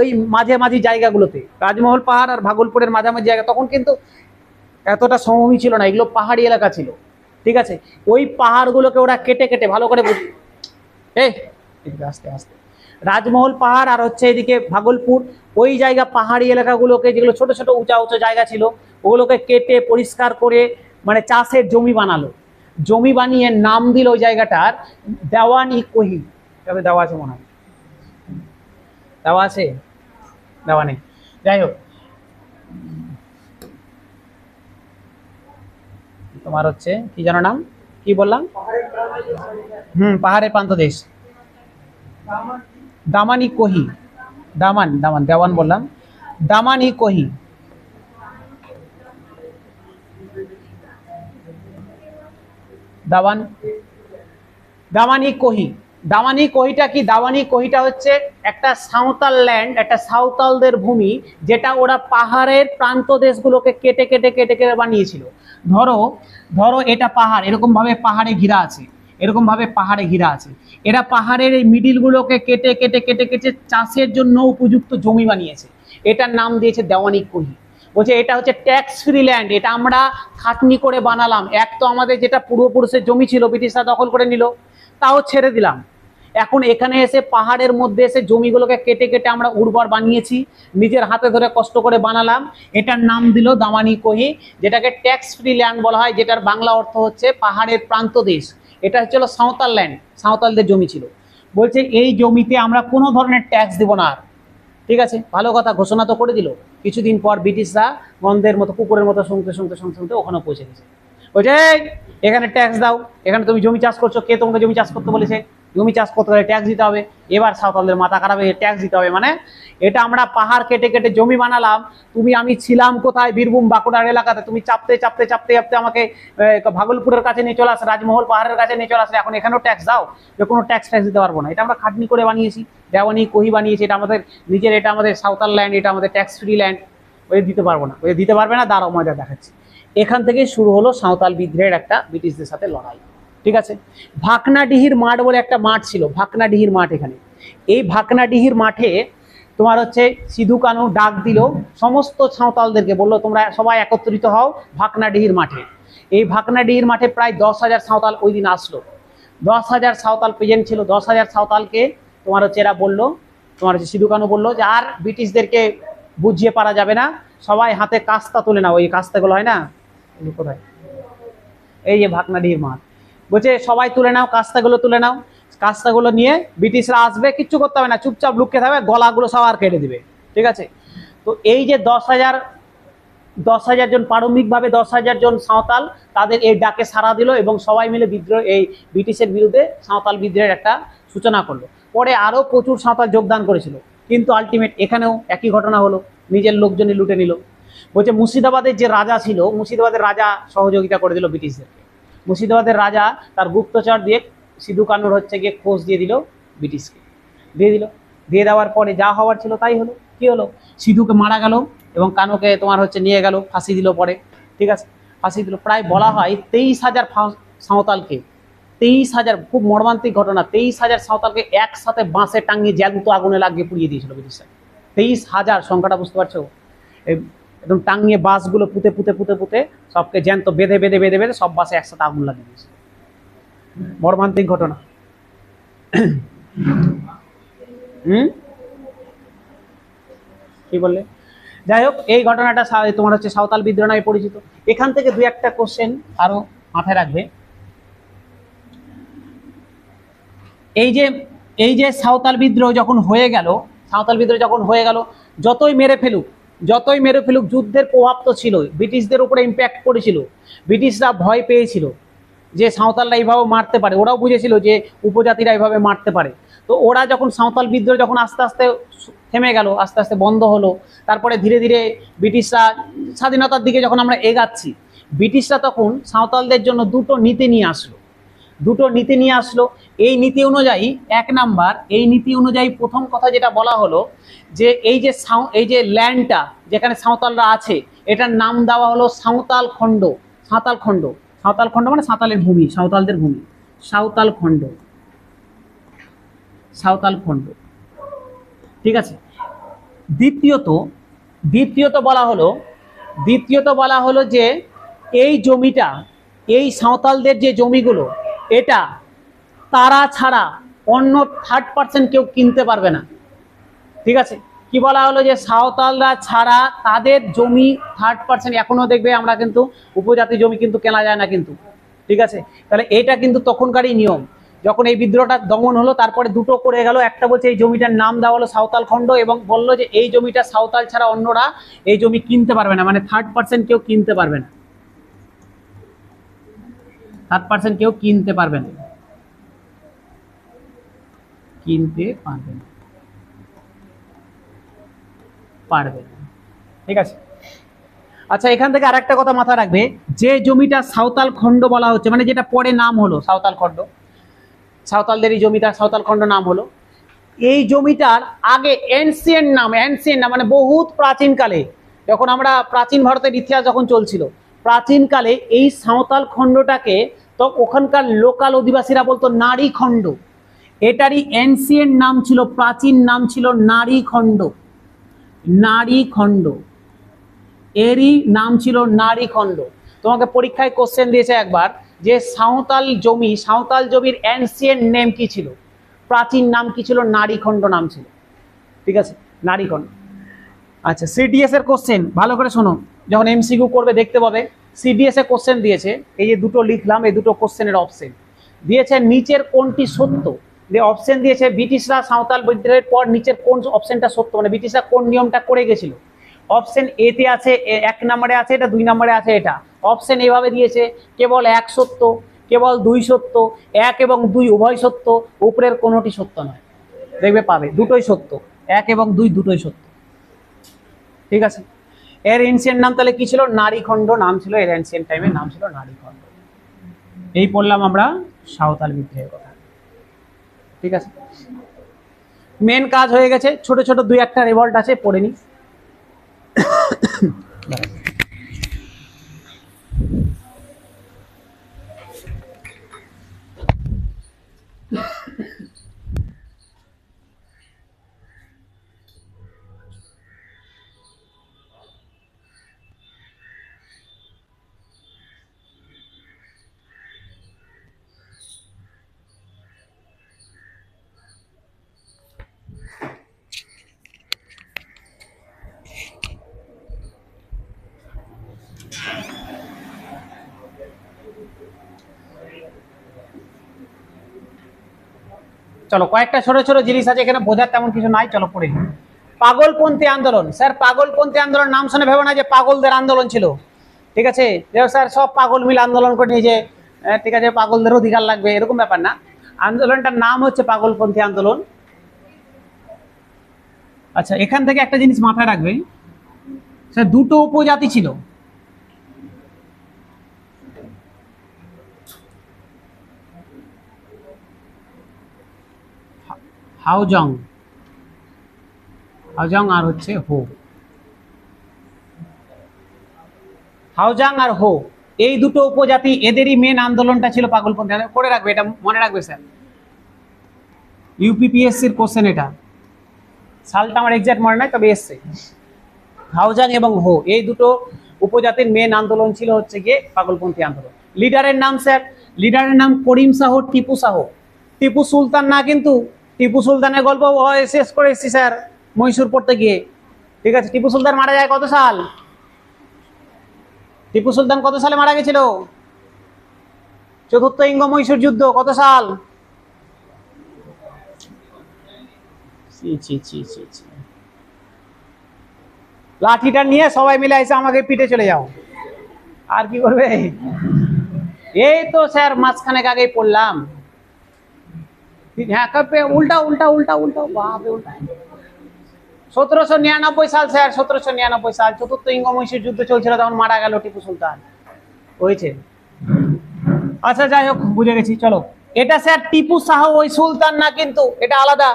ওই মাঝামাঝি জায়গাগুলোতে, রাজমহল পাহাড় আর ভাগলপুরের মাঝামাঝি জায়গা, তখন কিন্তু এতটা সমভূমি ছিল না, এগুলো পাহাড়ি এলাকা ছিল। ঠিক আছে, ওই পাহাড়গুলোকে ওরা কেটে কেটে ভালো করে আস্তে আস্তে রাজমহল পাহাড় আর হচ্ছে এদিকে ভাগলপুর, ওই জায়গা পাহাড়ি এলাকাগুলোকে, যেগুলো ছোট ছোট উঁচা উঁচু জায়গা ছিল, ওগুলোকে কেটে পরিষ্কার করে মানে চাষের জমি বানালো। জমি বানিয়ে নাম দিল ওই জায়গাটার দেওয়ানি কোহি। তবে দেওয়া আছে মনে হয়, দেওয়া আছে, দেওয়া নেই, যাই হোক। তোমার হচ্ছে কি যেন নাম, কি বললাম? পাহাড়ের প্রান্ত দেশ, দামানি কোহি, দামান দামান দেওয়ান বললাম, দামানি কোহি। দাওয়ান, দামানি কোহি। দামানি কোহিটা কি? দামানি কোহিটা হচ্ছে একটা সাঁওতাল ল্যান্ড, একটা সাঁওতালদের ভূমি, যেটা ওরা পাহাড়ের প্রান্ত দেশগুলোকে কেটে কেটে কেটে কেটে বানিয়েছিল। ধরো ধরো এটা পাহাড়, এরকম ভাবে পাহাড়ে ঘিরা আছে, এরকম ভাবে পাহাড়ে ঘিরা আছে। এরা পাহাড়ের এই মিডিলগুলোকে কেটে কেটে কেটে কেটে চাষের জন্য উপযুক্ত জমি বানিয়েছে। এটার নাম দিয়েছে দেওয়ানি কোহি। বলছে এটা হচ্ছে ট্যাক্স ফ্রি ল্যান্ড, এটা আমরা খাটনি করে বানালাম। এক তো আমাদের যেটা পূর্বপুরুষের জমি ছিল ব্রিটিশরা দখল করে নিল, তাও ছেড়ে দিলাম। এখন এখানে এসে পাহাড়ের মধ্যে এসে জমিগুলোকে কেটে কেটে আমরা উর্বর বানিয়েছি, নিজের হাতে ধরে কষ্ট করে বানালাম। এটার নাম দিল দামানি কোহি, যেটাকে ট্যাক্স ফ্রি ল্যান্ড বলা হয়, যেটার বাংলা অর্থ হচ্ছে পাহাড়ের প্রান্ত দেশ। এটা হচ্ছিল সাঁওতাল ল্যান্ড, সাঁওতালদের জমি ছিল। বলছে এই জমিতে আমরা কোনো ধরনের ট্যাক্স দেবো না আর। ঠিক আছে, ভালো কথা, ঘোষণা তো করে দিল। কিছুদিন পর ব্রিটিশরা গন্ধের মতো কুকুরের মতো শুনতে শুনতে শুনতে শুনতে ওখানেও পৌঁছে গেছে। বলছে এখানে ট্যাক্স দাও, এখানে তুমি জমি চাষ করছো, কে তোমাকে জমি চাষ করতে বলেছে? জমি চাষ করতে গেলে ট্যাক্স দিতে হবে। এবার সাঁওতালদের মাথা খারাপ হয়ে ট্যাক্স দিতে হবে, মানে এটা আমরা পাহাড় কেটে কেটে জমি বানালাম, তুমি আমি ছিলাম কোথায়? বীরভূম বাঁকুড়ার এলাকাতে, তুমি চাপতে চাপতে চাপতে চাপতে আমাকে ভাগলপুরের কাছে নিয়ে চলে আসে, রাজমহল পাহাড়ের কাছে নিয়ে চলে আসে, এখন এখানেও ট্যাক্স দাও? যে কোনো ট্যাক্স দিতে পারবো না, এটা আমরা খাটনি করে বানিয়েছি, দেওয়ানি কোহি বানিয়েছি, এটা আমাদের নিজের, এটা আমাদের সাঁওতাল ল্যান্ড, এটা আমাদের ট্যাক্স ফ্রি ল্যান্ড। ওই দিতে পারবো না, ওই দিতে পারবে না, দাঁড়াও মজা দেখাচ্ছি। এখান থেকেই শুরু হলো সাঁওতাল বিদ্রোহের একটা ব্রিটিশদের সাথে লড়াই। ঠিক আছে, ভাকনাডিহির মাঠ বলে একটা মাঠ ছিল, ভাকনাডিহির মাঠ। এখানে এই ভাকনাডিহির মাঠে তোমার হচ্ছে সিধু কানু ডাক দিল সমস্ত সাঁওতালদেরকে, বললো তোমরা সবাই একত্রিত হও ভাকনাডিহির মাঠে। এই ভাকনাডিহির মাঠে প্রায় 10,000 সাঁওতাল ওই দিন আসলো। 10,000 সাঁওতাল প্রেজেন্ট ছিল। 10,000 সাঁওতালকে তোমার হচ্ছে এরা বললো, তোমার হচ্ছে সিধু কানু বললো যে আর ব্রিটিশদেরকে বুঝিয়ে পারা যাবে না, সবাই হাতে কাস্তা তুলে নাও। ওই কাস্তাগুলো হয় না, কোথায়? এই যে ভাকনাডিহির মাঠ। বলছে সবাই তুলে নাও, কাস্তাগুলো তুলে নাও। কাস্তাগুলো নিয়ে ব্রিটিশরা আসবে, কিচ্ছু করতে হবে না, চুপচাপ লুকিয়ে থাকবে, গলাগুলো সব আর কেটে দিবে। ঠিক আছে, তো এই যে 10,000 জন, প্রারম্ভিকভাবে 10,000 জন সাঁওতাল তাদের এই ডাকে সাড়া দিল এবং সবাই মিলে বিদ্রোহ, এই ব্রিটিশের বিরুদ্ধে সাঁওতাল বিদ্রোহের একটা সূচনা করলো। পরে আরও প্রচুর সাঁওতাল যোগদান করেছিল, কিন্তু আলটিমেট এখানেও একই ঘটনা হলো, নিজের লোকজনই লুটে নিল। বলছে মুর্শিদাবাদের যে রাজা ছিল, মুর্শিদাবাদের রাজা সহযোগিতা করে দিল ব্রিটিশদেরকে। মুর্শিদাবাদের রাজা তার গুপ্তচর দিয়ে সিধু কানুর হচ্ছে গিয়ে খোঁজ দিয়ে দিল ব্রিটিশকে, দিয়ে দিল। দিয়ে দেওয়ার পরে যা হওয়ার ছিল তাই হলো। কি হলো? সিধুকে মারা গেল এবং কানুকে তোমার হচ্ছে নিয়ে গেল, ফাঁসি দিল পরে। ঠিক আছে, ফাঁসি দিল। প্রায় বলা হয় 23,000 সাঁওতালকে, 23,000, খুব মর্মান্তিক ঘটনা, 23,000 সাঁওতালকে একসাথে বাঁশে টাঙিয়ে জ্যান্ত আগুনে লাগিয়ে পুড়িয়ে দিয়েছিল ব্রিটিশরা। 23,000, সংখ্যাটা বুঝতে পারছো? একদম টাঙিয়ে বাসগুলো পুঁতে পুঁতে পুঁতে পুঁতে সবকে জ্যান্ত বেঁধে বেঁধে বেঁধে বেঁধে সব বাসে একসাথে আগুন লাগিয়ে দিয়েছে। মর্মান্তিক ঘটনা। কি বললে? যাই হোক, এই ঘটনাটা তোমার হচ্ছে সাঁওতাল বিদ্রোহ নামে পরিচিত। এখান থেকে দুই একটা কোশ্চেন আরো মাথায় রাখবে। এই যে সাঁওতাল বিদ্রোহ যখন হয়ে গেল, যতই মেরে ফেলুক যুদ্ধের প্রভাব তো ছিল, ব্রিটিশদের উপরে ইম্প্যাক্ট পড়েছিল, ব্রিটিশরা ভয় পেয়েছিল যে সাঁওতালরা এইভাবে মারতে পারে, ওরাও বুঝেছিল যে উপজাতিরা এইভাবে মারতে পারে। তো ওরা যখন সাঁওতাল বিদ্রোহ যখন আস্তে আস্তে থেমে গেল, আস্তে আস্তে বন্ধ হলো, তারপরে ধীরে ধীরে ব্রিটিশরা স্বাধীনতার দিকে যখন আমরা এগাচ্ছি, ব্রিটিশরা তখন সাঁওতালদের জন্য দুটো নীতি নিয়ে আসলো। এই নীতি অনুযায়ী এক নাম্বার, এই নীতি অনুযায়ী প্রথম কথা যেটা বলা হলো যে এই যে ল্যান্ডটা যেখানে সাঁওতালরা আছে, এটার নাম দেওয়া হলো সাঁওতাল খণ্ড। সাঁওতাল খণ্ড মানে সাঁওতালের ভূমি, সাঁওতালদের ভূমি, সাঁওতাল খণ্ড। ঠিক আছে। দ্বিতীয়ত বলা হলো যে এই জমিটা, এই সাঁওতালদের যে জমিগুলো, এটা তারা ছাড়া অন্য থার্ড পার্সন কেউ কিনতে পারবে না। ঠিক আছে। কি বলা হলো যে সাঁওতালরা ছাড়া তাদের জমি থার্ড পার্সন, এখনো দেখবে আমরা কিন্তু উপজাতি জমি কিন্তু কেনা যায় না কিন্তু। ঠিক আছে। তাহলে এটা কিন্তু তখনকারই নিয়ম। যখন এই বিদ্রোহটা দমন হলো, তারপরে দুটো করে গেল, একটা বলছে এই জমিটার নাম দেওয়া হলো সাঁওতাল খণ্ড, এবং বললো যে এই জমিটা সাঁওতাল ছাড়া অন্যরা এই জমি কিনতে পারবে না, মানে থার্ড পার্সন কেউ কিনতে পারবে না, কিনতে পারবে না। ঠিক আছে। আচ্ছা, এখান থেকে আরেকটা কথা মাথায় রাখবে, যে জমিটা সাঁওতাল খণ্ড বলা হচ্ছে, মানে যেটা পরে নাম হলো সাঁওতাল খণ্ড, সাঁওতালদের এই জমিটা সাঁওতাল খণ্ড নাম হলো, এই জমিটার আগে এনসিয়েন্ট নাম মানে বহুত প্রাচীনকালে, যখন আমরা প্রাচীন ভারতের ইতিহাস যখন চলছিল, প্রাচীনকালে এই সাঁওতাল খণ্ডটাকে তো ওখানকার লোকাল অধিবাসীরা বলতো নারী খণ্ড। এটারই এনসিয়েন্ট নাম ছিল, প্রাচীন নাম ছিল নারী খণ্ড। এরই নাম ছিল নারী খণ্ড। তোমাকে পরীক্ষায় কোশ্চেন দিয়েছে একবার যে সাঁওতাল জমির এনসিয়েন্ট নেম কি ছিল, প্রাচীন নাম কি ছিল? নারী খণ্ড নাম ছিল। ঠিক আছে, নারী খণ্ড। আচ্ছা, সিডিএস এর কোশ্চেন ভালো করে শোনো, যখন এমসিকিউ করবে দেখতে পাবে। সিডিএস এ কোশ্চেন দিয়েছে, এই যে দুটো লিখলাম, এই দুটো কোশ্চেনের অপশন দিয়েছে, নিচের কোনটি সত্য? যে অপশন দিয়েছে ব্রিটিশরা সাঁওতাল বিদ্রোহের পর নিচের কোন অপশনটা সত্য, মানে ব্রিটিশরা কোন নিয়মটা করে গেছিল। অপশন এ তে আছে, 1 নম্বরে আছে এটা, 2 নম্বরে আছে এটা। অপশন এইভাবে দিয়েছে, কেবল 1 সত্য, কেবল 2 সত্য, 1 এবং 2 উভয় সত্য, উপরের কোনোটি সত্য নয়। দেখবে পাবে দুটোই সত্য, 1 এবং 2 দুটোই সত্য। ঠিক আছে। এর এনসিয়েন্ট নাম তাহলে কি ছিল? নারী খণ্ড নাম ছিল, এর এনসিয়েন্ট টাইমে নাম ছিল নারী খণ্ড। এই পড়লাম আমরা সাঁওতাল বিদ্রোহের কথা। ঠিক আছে, মেন কাজ হয়ে গেছে, ছোট ছোট 2-1টা রিভল্ট আছে, পড়ে নি। চলো, কয়েকটা ছোট ছোট জিনিস আছে এখানে, বোঝার তেমন কিছু নাই, চলো পড়ে নিই। পাগলপন্থী আন্দোলন। স্যার পাগলপন্থী আন্দোলন নাম শুনে ভেবো না যে পাগলদের আন্দোলন ছিল। ঠিক আছে, স্যার সব পাগল মিলে আন্দোলন করে নিয়ে যে ঠিক আছে পাগলদের অধিকার লাগবে, এরকম ব্যাপার না। আন্দোলনটার নাম হচ্ছে পাগলপন্থী আন্দোলন। আচ্ছা, এখান থেকে একটা জিনিস মাথায় রাখবে, স্যার দুটো উপজাতি ছিল, হাউজং আর হচ্ছে হো। হাউজাং আর হো, এই দুটো উপজাতি, এদেরই মেন আন্দোলনটা ছিল পাগলপন্থী। করে রাখবে, এটা মনে রাখবে স্যার, ইউপিপিএসসির কোশ্চেন এটা। সালটা আমার এক্সাক্ট মনে নাই, তবে এসছে। হাউজাং এবং হো এই দুটো উপজাতির মেন আন্দোলন ছিল হচ্ছে গিয়ে পাগলপন্থী আন্দোলন। লিডারের নাম স্যার, লিডারের নাম করিম শাহ, টিপু শাহ। টিপু সুলতান না, কিন্তু টিপু সুলতানের গল্প শেষ করে এসেছি স্যার মহীশূর পড়তে গিয়ে। ঠিক আছে, টিপু সুলতান মারা যায় কত সাল? টিপু সুলতান কত সালে মারা গেছিল? চতুর্থ ইঙ্গ মহীশূর যুদ্ধ কত সাল? লাঠিটা নিয়ে সবাই মিলে এসে আমাকে পিটে চলে যাও, আর কি করবে? এই তো স্যার মাঝখানেক আগেই পড়লাম। হ্যাঁ, উল্টা উল্টা উল্টা উল্টা, বাপরে উল্টা। 1799 সাল স্যার, 1799 সাল চতুর্থ ইঙ্গ মহীশূর যুদ্ধ চলছিল, তখন মারা গেল টিপু সুলতান। হয়েছে। আচ্ছা যাই হোক, বুঝে গেছি, চলো। এটা স্যার টিপু শাহ, ওই সুলতান না, কিন্তু এটা আলাদা।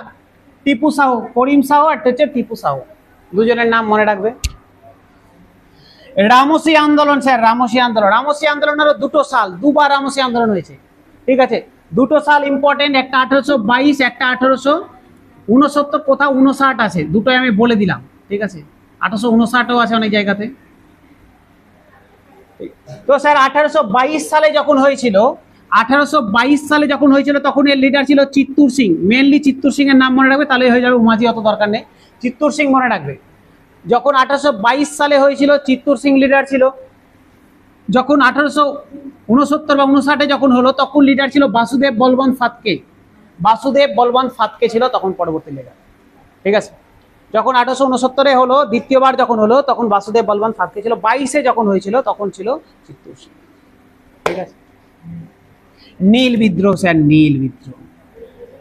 টিপু শাহ, করিম শাহ আর হচ্ছে টিপু শাহ, দুজনের নাম মনে রাখবে। রামসি আন্দোলন স্যার, রামসি আন্দোলন, রামসি আন্দোলনেরও দুটো সাল, দুবার রামসি আন্দোলন হয়েছে। ঠিক আছে, দুটো সাল ইম্পর্টেন্ট, একটা 1822, একটা 1869, কোথাও 59 আছে, দুটোই আমি বলে দিলাম। ঠিক আছে, 1859ও আছে অনেক জায়গাতে। তো স্যার 1822 সালে যখন হয়েছিল, 1822 সালে যখন হয়েছিল, তখন এর লিডার ছিল চিত্তুর সিং। মেনলি চিত্তুর সিং এর নাম মনে রাখবে, তাহলে হয়ে যাবে, উমাজি অত দরকার নেই, চিত্তুর সিং মনে রাখবে। যখন 1822 সালে হয়েছিল, চিত্তুর সিং লিডার ছিল। যখন 1869 বা 59 যখন হলো, তখন লিডার ছিল বাসুদেব বলবন্ত ফাতকে। বাসুদেব বলবন্ত ফাতকে ছিল তখন পরবর্তী লিডার। ঠিক আছে, যখন 1869 হলো, দ্বিতীয়বার যখন হলো, তখন বাসুদেব বলবন্ত ফাতকে ছিল। 22-এ যখন হয়েছিল, তখন ছিল চিত্তুর সিং। ঠিক আছে, নীল বিদ্রোহ স্যার, নীল বিদ্রোহ।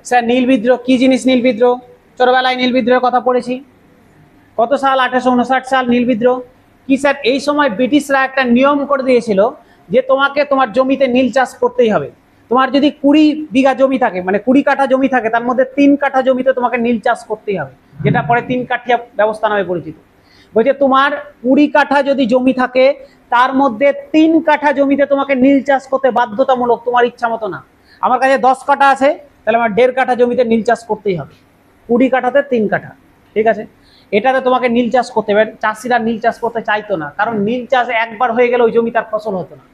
স্যার নীল বিদ্রোহ কি জিনিস? নীল বিদ্রোহ ছোটবেলায় নীল বিদ্রোহের কথা পড়েছি। কত সাল? 1859 সাল নীল বিদ্রোহ। কি স্যার? এই সময় ব্রিটিশরা একটা নিয়ম করে দিয়েছিল যে তোমাকে তোমার জমিতে নীল চাষ করতেই হবে। তোমার যদি 20 বিঘা জমি থাকে, মানে 20 কাঠা জমি থাকে, তার মধ্যে 3 কাঠা জমিতে তোমাকে নীল চাষ করতেই হবে, যেটা পরে 3 কাঠিয়া ব্যবস্থা নামে পরিচিত। বলছে তোমার 20 কাঠা যদি জমি থাকে, তার মধ্যে 3 কাঠা জমিতে তোমাকে নীল চাষ করতে বাধ্যতামূলক, তোমার ইচ্ছা মতো না। আমার কাছে 10 কাঠা আছে, তাহলে আমার 1.5 কাঠা জমিতে নীল চাষ করতেই হবে, 20 কাঠাতে 3 কাঠা। ঠিক আছে, এটাতে তোমাকে নীল চাষ করতে হবে। চাষিরা নীল চাষ করতে চাইতো না, কারণ নীল চাষ একবার হয়ে গেলে ওই জমি তার ফসল হতো না।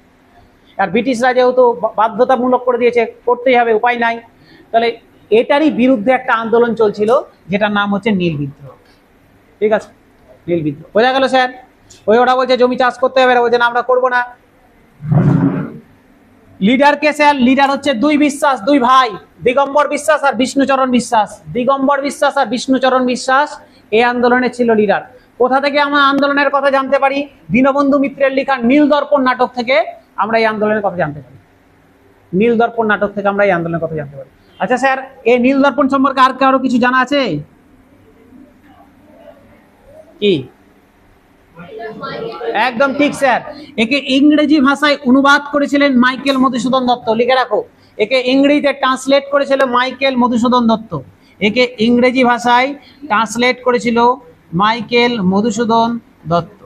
আর ব্রিটিশরা যেহেতু বাধ্যতামূলক করে দিয়েছে, করতেই হবে, উপায় নাই, তাহলে এটারই বিরুদ্ধে একটা আন্দোলন চলছিল, যেটার নাম হচ্ছে নীল বিদ্রোহ। ঠিক আছে, নীল বিদ্রোহ বোঝা গেল স্যার? ওরা বলছে জমি চাষ করতে হবে, বলছে না আমরা করবো না। লিডার কে স্যার? লিডার হচ্ছে দুই বিশ্বাস, দুই ভাই, দিগম্বর বিশ্বাস আর বিষ্ণুচরণ বিশ্বাস। দিগম্বর বিশ্বাস আর বিষ্ণুচরণ বিশ্বাস এই আন্দোলনে ছিল লিডার। কোথা থেকে আমরা আন্দোলনের কথা জানতে পারি? দীনবন্ধু মিত্রের লেখা নীল দর্পণ নাটক থেকে আমরা এই আন্দোলনের কথা জানতে পারি। নীল দর্পণ নাটক থেকে আমরা এই আন্দোলনের কথা জানতে পারি। আচ্ছা স্যার, এই নীল দর্পণ সম্পর্কে আর কারো কিছু জানা আছে কি? একদম ঠিক স্যার, একে ইংরেজি ভাষায় অনুবাদ করেছিলেন মাইকেল মধুসূদন দত্ত। লিখে রাখো, একে ইংরেজিতে ট্রান্সলেট করেছিল মাইকেল মধুসূদন দত্ত। একে ইংরেজি ভাষায় ট্রান্সলেট করেছিল মাইকেল মধুসূদন দত্ত।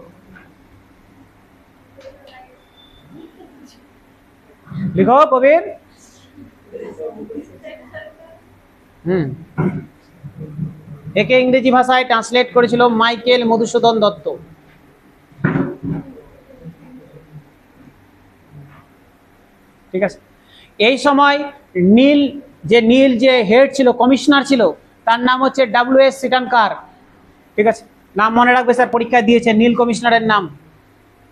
লিখো প্রবীর। একে ইংরেজি ভাষায় ট্রান্সলেট করেছিল মাইকেল মধুসূদন দত্ত। ঠিক আছে, এই সময় নীল যে হেড ছিল, কমিশনার ছিল, তার নাম হচ্ছে WS সিটানকার। ঠিক আছে, নাম মনে রাখবে স্যার, পরীক্ষায় দিয়েছে নীল কমিশনারের নাম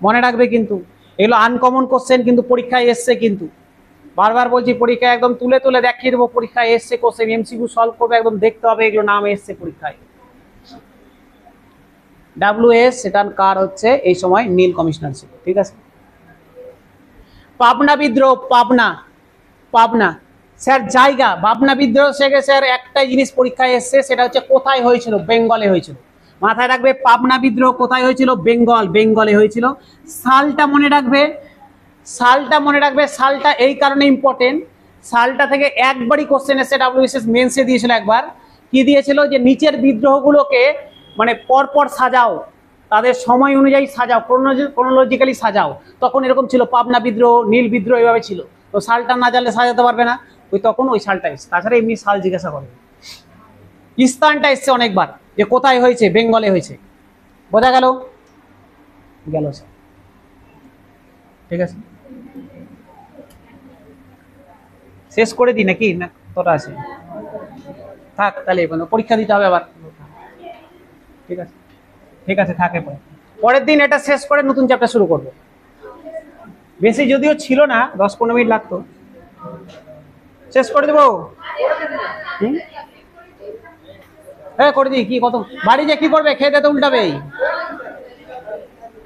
মনে রাখবে। কিন্তু এগুলো আনকমন কোশ্চেন, কিন্তু পরীক্ষায় এসছে। কিন্তু বারবার বলছি, পরীক্ষায় একদম তুলে তুলে দেখিয়ে দেবো, পরীক্ষায় এসছে কোশ্চেন, MCQ সলভ করবে, একদম দেখতে হবে এগুলো নাম এসছে পরীক্ষায়। WS সিটানকার হচ্ছে এই সময় নীল কমিশনার ছিল। ঠিক আছে, পাবনা বিদ্রোহ। পাবনা স্যার জায়গা, পাবনা বিদ্রোহ থেকে স্যার একটাই জিনিস পরীক্ষায় এসছে, সেটা হচ্ছে কোথায় হয়েছিল? বেঙ্গলে হয়েছিল। মাথায় রাখবে, পাবনা বিদ্রোহ কোথায় হয়েছিল? বেঙ্গলে হয়েছিল। সালটা মনে রাখবে, সালটা এই কারণে ইম্পর্টেন্ট, সালটা থেকে একবারই কোশ্চেন এসে WSS মেন্সে দিয়েছিল একবার। কি দিয়েছিল? যে নিচের বিদ্রোহগুলোকে মানে পরপর সাজাও, তাদের সময় অনুযায়ী সাজাও, ক্রোনোলজিক্যালি সাজাও। তখন এরকম ছিল, পাবনা বিদ্রোহ, নীল বিদ্রোহ এভাবে ছিল। তো সালটা না জানলে সাজাতে পারবে না, তখন ওই সালটা এসছে। তাছাড়া এমনি সাল জিজ্ঞাসা করবে। স্থানটা এসছে অনেকবার, যে কোথায় হয়েছে, বেঙ্গলে হয়েছে। বোঝা গেল? গেল স্যার। ঠিক আছে, শেষ করে দিই নাকি, না তোরা আছে? থাক তাহলে, পরীক্ষা দিতে হবে আবার। ঠিক আছে, ঠিক আছে, থাকে পরের দিন এটা শেষ করে নতুন চ্যাপ্টার শুরু করবো। বেশি যদিও ছিল না, 10-15 মিনিট লাগতো। শেষ করে দেবো। হ্যাঁ করে দিই, কি কত বাড়ি যে কি করবে, খেতে তো উল্টাবে।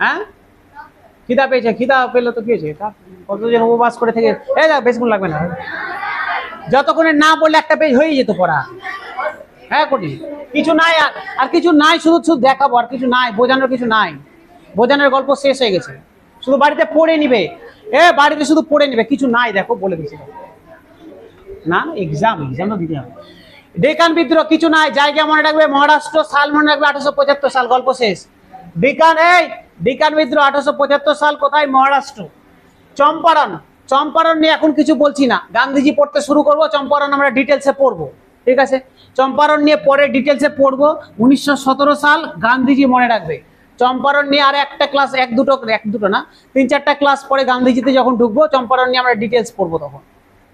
হ্যাঁ খিদা পেয়েছে, খিদা পেলে তো কি হয়েছে, কতজন উপবাস করে থেকে, এই দেখ বেশিক্ষণ লাগবে না, যতক্ষণে না বললে একটা পেজ হয়ে যেত পড়া। হ্যাঁ করি, কিছু নাই আর কিছু নাই, শুধু শুধু দেখাবো, আর কিছু নাই, বোঝানোর কিছু নাই, বোঝানোর গল্প শেষ হয়ে গেছে, শুধু বাড়িতে পড়ে নিবে। বাড়িতে শুধু পড়ে নিবে, কিছু নাই, দেখো বলে দিচ্ছি না, এক্সাম তো দিতে হবে। ডেকান বিদ্রোহ কিছু নাই, জায়গা মনে রাখবে, মহারাষ্ট্র, সাল মনে রাখবে 1875 সাল, গল্প শেষ। ডেকান বিদ্রোহ 1875 সাল, কোথায়? মহারাষ্ট্র। চম্পারণ নিয়ে এখন কিছু বলছি না, গান্ধীজি পড়তে শুরু করবো, চম্পারণ আমরা ডিটেলসে পড়বো। ঠিক আছে, চম্পারণ নিয়ে পরে ডিটেলসে পড়বো। 1917 সাল, গান্ধীজি মনে রাখবে। চম্পারণ নিয়ে আর একটা ক্লাস, এক দুটো না, 3-4টা ক্লাস পরে গান্ধীজিতে যখন ঢুকবো, চম্পারণ নিয়ে আমরা ডিটেলস পড়বো তখন।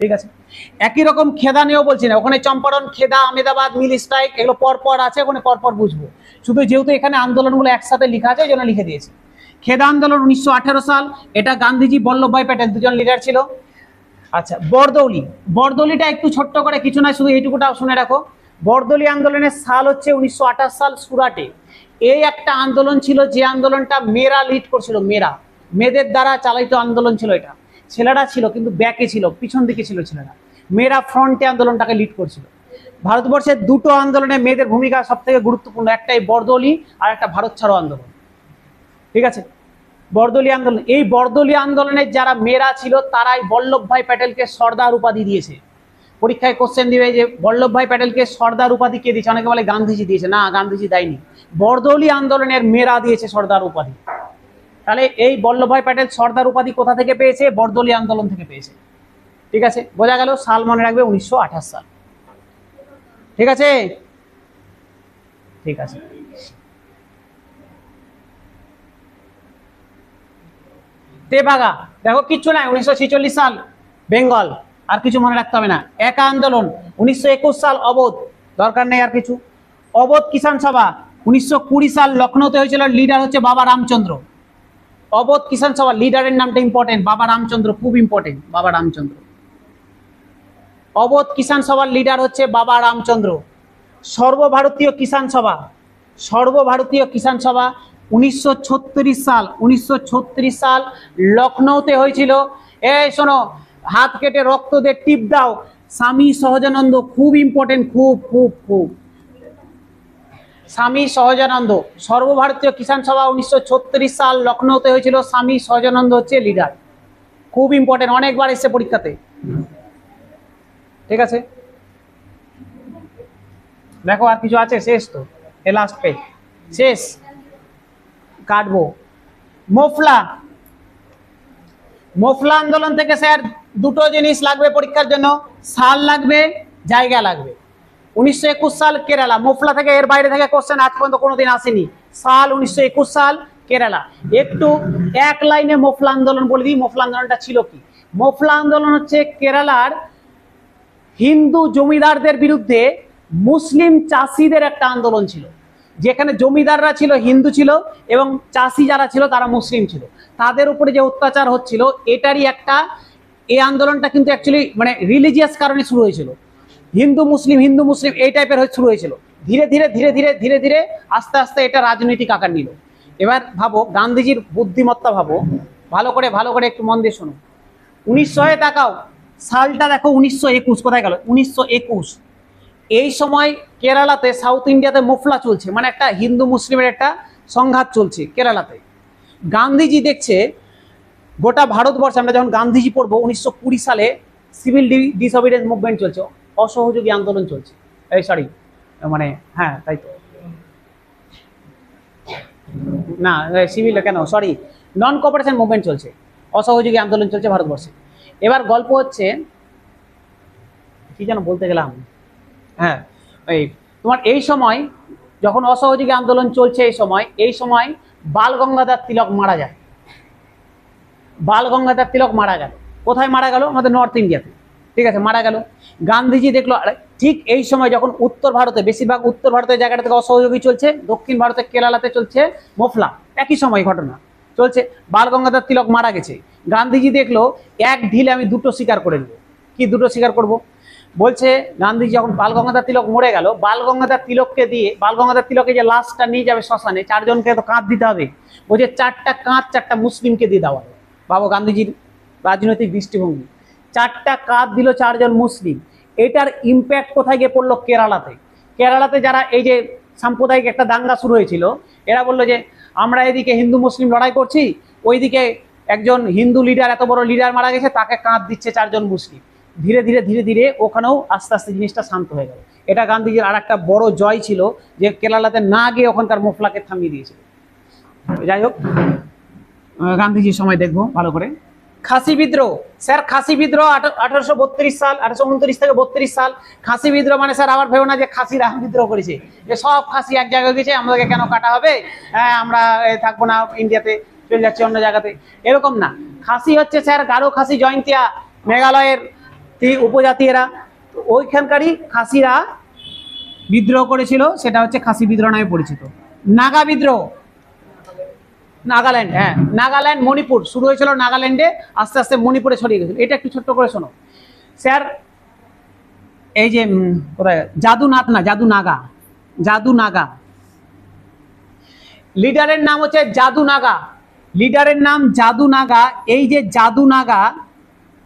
ঠিক আছে, একই রকম খেদা নিয়েও বলছি না, ওখানে চম্পারণ, খেদা, আহমেদাবাদ, মিল স্ট্রাইক, এগুলো পরপর আছে, ওখানে পরপর বুঝবো। শুধু যেহেতু এখানে আন্দোলনগুলো একসাথে লেখা আছে, ওই জন্য লিখে দিয়েছি। খেদা আন্দোলন 1918 সাল, এটা গান্ধীজি, বল্লভভাই প্যাটেল দুজন লিডার ছিল। আচ্ছা, বরদলিটা একটু ছোট্ট করে, কিছু না, শুধু এইটুকুটা শুনে রাখো। বরদলি আন্দোলনের সাল হচ্ছে 1928 সাল, সুরাটে। এই একটা আন্দোলন ছিল, যে আন্দোলনটা মেয়েরা লিড করছিল, মেয়েদের দ্বারা চালিত আন্দোলন ছিল এটা। ছেলেরা ছিল কিন্তু ব্যাকে ছিল, পিছন দিকে ছিল ছেলেরা, মেয়েরা ফ্রন্টে আন্দোলনটাকে লিড করছিল। ভারতবর্ষের দুটো আন্দোলনে মেয়েদের ভূমিকা সব থেকে গুরুত্বপূর্ণ, একটাই বরদলি আর একটা ভারত ছাড়ো আন্দোলন। ঠিক আছে, বরদলি আন্দোলন, এই বরদলি আন্দোলনের যারা মেয়েরা ছিল, তারাই বল্লভভাই প্যাটেলকে সর্দার উপাধি দিয়েছে। পরীক্ষায় কোশ্চেন দিবে যে বল্লভভাই প্যাটেলকে সর্দার উপাধি কে দিয়েছে, অনেকে বলে গান্ধীজি দিয়েছে, না গান্ধীজি দেয়নি, বরদলি আন্দোলনের মেয়েরা দিয়েছে সর্দার উপাধি। তাহলে এই বল্লভভাই প্যাটেল সর্দার উপাধি কোথা থেকে পেয়েছে? বরদলি আন্দোলন থেকে পেয়েছে। ঠিক আছে, বোঝা গেল? সাল মনে রাখবে 1928 সাল। ঠিক আছে, ঠিক আছে। তেভাগা দেখো, কিচ্ছু নাই, 1946 সাল, বেঙ্গল, আর কিছু মনে রাখতে হবে না। একা আন্দোলন 1921 সাল, অবোধ, দরকার নেই আর কিছু। অবোধ কিষাণ সভা 1920 সাল, লখনৌতে হয়েছিল, লিডার হচ্ছে বাবা রামচন্দ্র। অবোধ কিষাণ সভা, লিডারের নামটা ইম্পর্টেন্ট, বাবা রামচন্দ্র, খুব ইম্পর্টেন্ট, বাবা রামচন্দ্র। অবোধ কিষাণ সভার লিডার হচ্ছে বাবা রামচন্দ্র। সর্বভারতীয় কিষাণ সভা 1936 সাল, লখনৌতে হয়েছিল। এই শোনো, হাত কেটে রক্ত দিয়ে টিপ দাও, স্বামী সহজানন্দ, খুব ইম্পর্টেন্ট, খুব খুব খুব, স্বামী সহজানন্দ। সর্বভারতীয় কিষাণ সভা 1936 সাল, লখনৌতে হয়েছিল, স্বামী সহজানন্দ হচ্ছে লিডার, খুব ইম্পর্টেন্ট, অনেকবার এসছে পরীক্ষাতে। ঠিক আছে, দেখো আর কিছু আছে? শেষ তো, এ লাস্ট পেজ, শেষ, কাটবো। মোফলা আন্দোলন থেকে স্যার দুটো জিনিস লাগবে পরীক্ষার জন্য, সাল লাগবে, জায়গা লাগবে। 1921 সাল, কেরালা। মোফলা থেকে, এর বাইরে থেকে কোশ্চেন আজ পর্যন্ত কোনোদিন আসেনি। সাল 1921 সাল, কেরালা। একটু এক লাইনে মোফলা আন্দোলন বলে দিই, মোফলা আন্দোলনটা ছিল কি। মোফলা আন্দোলন হচ্ছে কেরালার হিন্দু জমিদারদের বিরুদ্ধে মুসলিম চাষিদের একটা আন্দোলন ছিল, যেখানে জমিদাররা ছিল হিন্দু ছিল এবং চাষি যারা ছিল তারা মুসলিম ছিল, তাদের উপরে যে অত্যাচার হচ্ছিল, এটারই একটা, এই আন্দোলনটা কিন্তু অ্যাকচুয়ালি মানে রিলিজিয়াস কারণে শুরু হয়েছিল, হিন্দু মুসলিম এই টাইপের শুরু হয়েছিল। ধীরে ধীরে ধীরে ধীরে ধীরে ধীরে আস্তে আস্তে এটা রাজনৈতিক আকার নিল। এবার ভাবো গান্ধীজির বুদ্ধিমত্তা, ভাবো ভালো করে একটু মন দিয়ে শোনো। 1900 তাকাও, সালটা দেখো, 1921, কোথায় গেল 1921। এই সময় কেরালাতে, সাউথ ইন্ডিয়াতে মোফলা চলছে, মানে একটা হিন্দু মুসলিমের একটা সংঘাত চলছে কেরালাতে। গান্ধীজি দেখছে গোটা ভারতবর্ষে, আমরা যখন গান্ধীজি পড়বো 1920 সালে সিভিল ডিসঅবিডিয়েন্স মুভমেন্ট চলছে, অসহযোগী আন্দোলন চলছে, এই সরি মানে হ্যাঁ তাই তো, না সিভিল কেন, সরি, নন কোঅপারেশন মুভমেন্ট চলছে, অসহযোগী আন্দোলন চলছে ভারতবর্ষে। এবার গল্প হচ্ছে কি যেন বলতে গেলাম, হ্যাঁ এই তোমার এই সময় যখন অসহযোগী আন্দোলন চলছে, এই সময় বাল গঙ্গাধর তিলক মারা যায়। বাল গঙ্গাধর তিলক মারা গেল। কোথায় মারা গেল? আমাদের নর্থ ইন্ডিয়াতে। ঠিক আছে, মারা গেল। গান্ধীজি দেখলো ঠিক এই সময় যখন উত্তর ভারতে, বেশিরভাগ উত্তর ভারতের জায়গাটা থেকে অসহযোগী চলছে, দক্ষিণ ভারতে কেরালাতে চলছে মোফলা, একই সময় ঘটনা চলছে। বাল গঙ্গাধর তিলক মারা গেছে। গান্ধীজি দেখলো এক ঢিলে আমি দুটো শিকার করে নেব। কি দুটো শিকার করব? বলছে গান্ধীজি যখন বাল গঙ্গাধর তিলক মরে গেল, বাল গঙ্গাধর তিলককে দিয়ে, বাল গঙ্গাধর তিলকে যে লাশটা নিয়ে যাবে শ্মশানে, চারজনকে তো কাঁধ দিতে হবে, বলছে চারটা কাঁধ চারটা মুসলিমকে দিয়ে দেওয়া হবে। বাবা গান্ধীজির রাজনৈতিক দৃষ্টিভঙ্গি। চারটা কাঁধ দিল চারজন মুসলিম। এটার ইম্প্যাক্ট কোথায় গিয়ে পড়লো? কেরালাতে। কেরালাতে যারা এই যে সাম্প্রদায়িক একটা দাঙ্গা শুরু হয়েছিল, এরা বললো যে আমরা এদিকে হিন্দু মুসলিম লড়াই করছি, ওইদিকে একজন হিন্দু লিডার, এত বড় লিডার মারা গেছে, তাকে কাঁধ দিচ্ছে চারজন মুসলিম। ধীরে ধীরে ধীরে ধীরে ওখানেও আস্তে আস্তে জিনিসটা শান্ত হয়ে গেল। এটা গান্ধীজির আর একটা বড় জয় ছিল, যে কেরালাতে না গিয়ে ওখানকার মোফলাকে থামিয়ে দিয়েছিল। যাই হোক, গান্ধীজির সময় দেখবো ভালো করে। খাসি বিদ্রোহ, স্যার খাসি বিদ্রোহ 1832 সাল, 1829 থেকে 32 সাল। খাসি বিদ্রোহ মানে স্যার আবার ভেবো না যে খাসিরা বিদ্রোহ করেছে, যে সব খাসি এক জায়গায় গেছে, আমাদেরকে কেন কাটা হবে, হ্যাঁ আমরা থাকবো না ইন্ডিয়াতে, চলে যাচ্ছে অন্য জায়গাতে, এরকম না। খাসি হচ্ছে স্যার গারো খাসি জয়ন্তিয়া, মেঘালয়ের উপজাতি এরা, ওইখানকারই খাসিরা বিদ্রোহ করেছিল, সেটা হচ্ছে খাসি বিদ্রোহ নামে পরিচিত। নাগা বিদ্রোহ, নাগাল্যান্ড, হ্যাঁ নাগাল্যান্ড, মণিপুর, শুরু হয়েছিল নাগাল্যান্ডে, আস্তে আস্তে মণিপুরে ছড়িয়ে গেছিল। এটা একটু ছোট্ট করে শোনো স্যার। এই যে কোথায় জাদুনাথ, না জাদু নাগা, জাদু নাগা, লিডারের নাম হচ্ছে জাদু নাগা, লিডারের নাম জাদু নাগা। এই যে জাদু নাগা,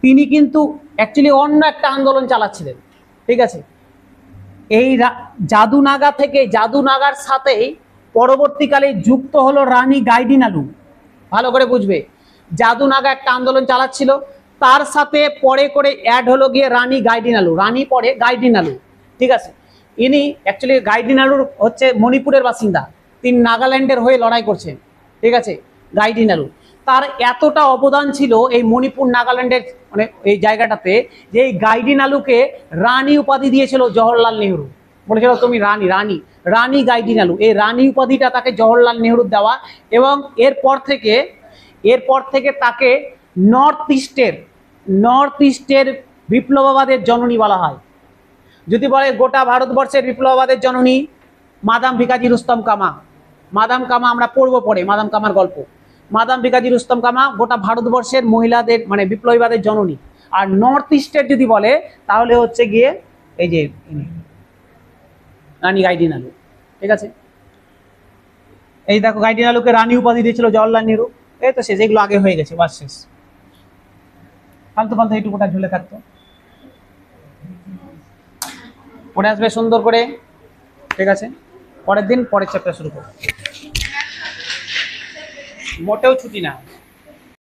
তিনি কিন্তু অ্যাকচুয়ালি অন্য একটা আন্দোলন চালাচ্ছিলেন। ঠিক আছে, এই জাদু নাগা থেকে, জাদু নাগার সাথেই পরবর্তীকালে যুক্ত হলো রানী গাইডিনালু। ভালো করে বুঝবে, জাদু নাগা একটা আন্দোলন চালাচ্ছিল, তার সাথে পরে করে অ্যাড হলো গিয়ে রানী গাইডিনালু, রানী পরে গাইডিনালু। ঠিক আছে, ইনি অ্যাকচুয়ালি গাইডিনালুর হচ্ছে মণিপুরের বাসিন্দা, তিনি নাগাল্যান্ডের হয়ে লড়াই করছেন। ঠিক আছে, গাইডিনালু, তার এতটা অবদান ছিল এই মণিপুর নাগাল্যান্ডের মানে এই জায়গাটাতে, যে এই গাইডিনালুকে রানী উপাধি দিয়েছিল জওহরলাল নেহরু। বলেছিল তুমি রানী, রানী, রানী গাইডিনালু। এই রানী উপাধিটা তাকে জওহরলাল নেহরু দেওয়া, এবং এরপর থেকে তাকে নর্থ ইস্টের বিপ্লববাদের জননী বলা হয়। যদি বলে গোটা ভারতবর্ষের বিপ্লববাদের জননী, মাদাম ভিকাজি রুস্তম কামা। মাদাম কামা আমরা পড়বো পরে, মাদাম কামার গল্প। মাদাম ভিকাজি রুস্তম কামা গোটা ভারতবর্ষের মহিলাদের মানে বিপ্লবীবাদের জননী। আর নর্থ ইস্টের যদি বলে তাহলে হচ্ছে গিয়ে এই যে রানী গাইডিনালু। ঠিক আছে, এই দেখো গাইডিনালুকে রানী উপাধি দিয়েছিল জওহরলাল নেহরু। এই তো শেষ, এগুলো আগে হয়ে গেছে, বাস শেষ। ফালতু ফালতু এইটুকুটা ঝুলে থাকতো, পড়ে আসবে সুন্দর করে। ঠিক আছে, পরের দিন পরের চ্যাপ্টার শুরু করো, মোটেও ছুটি না।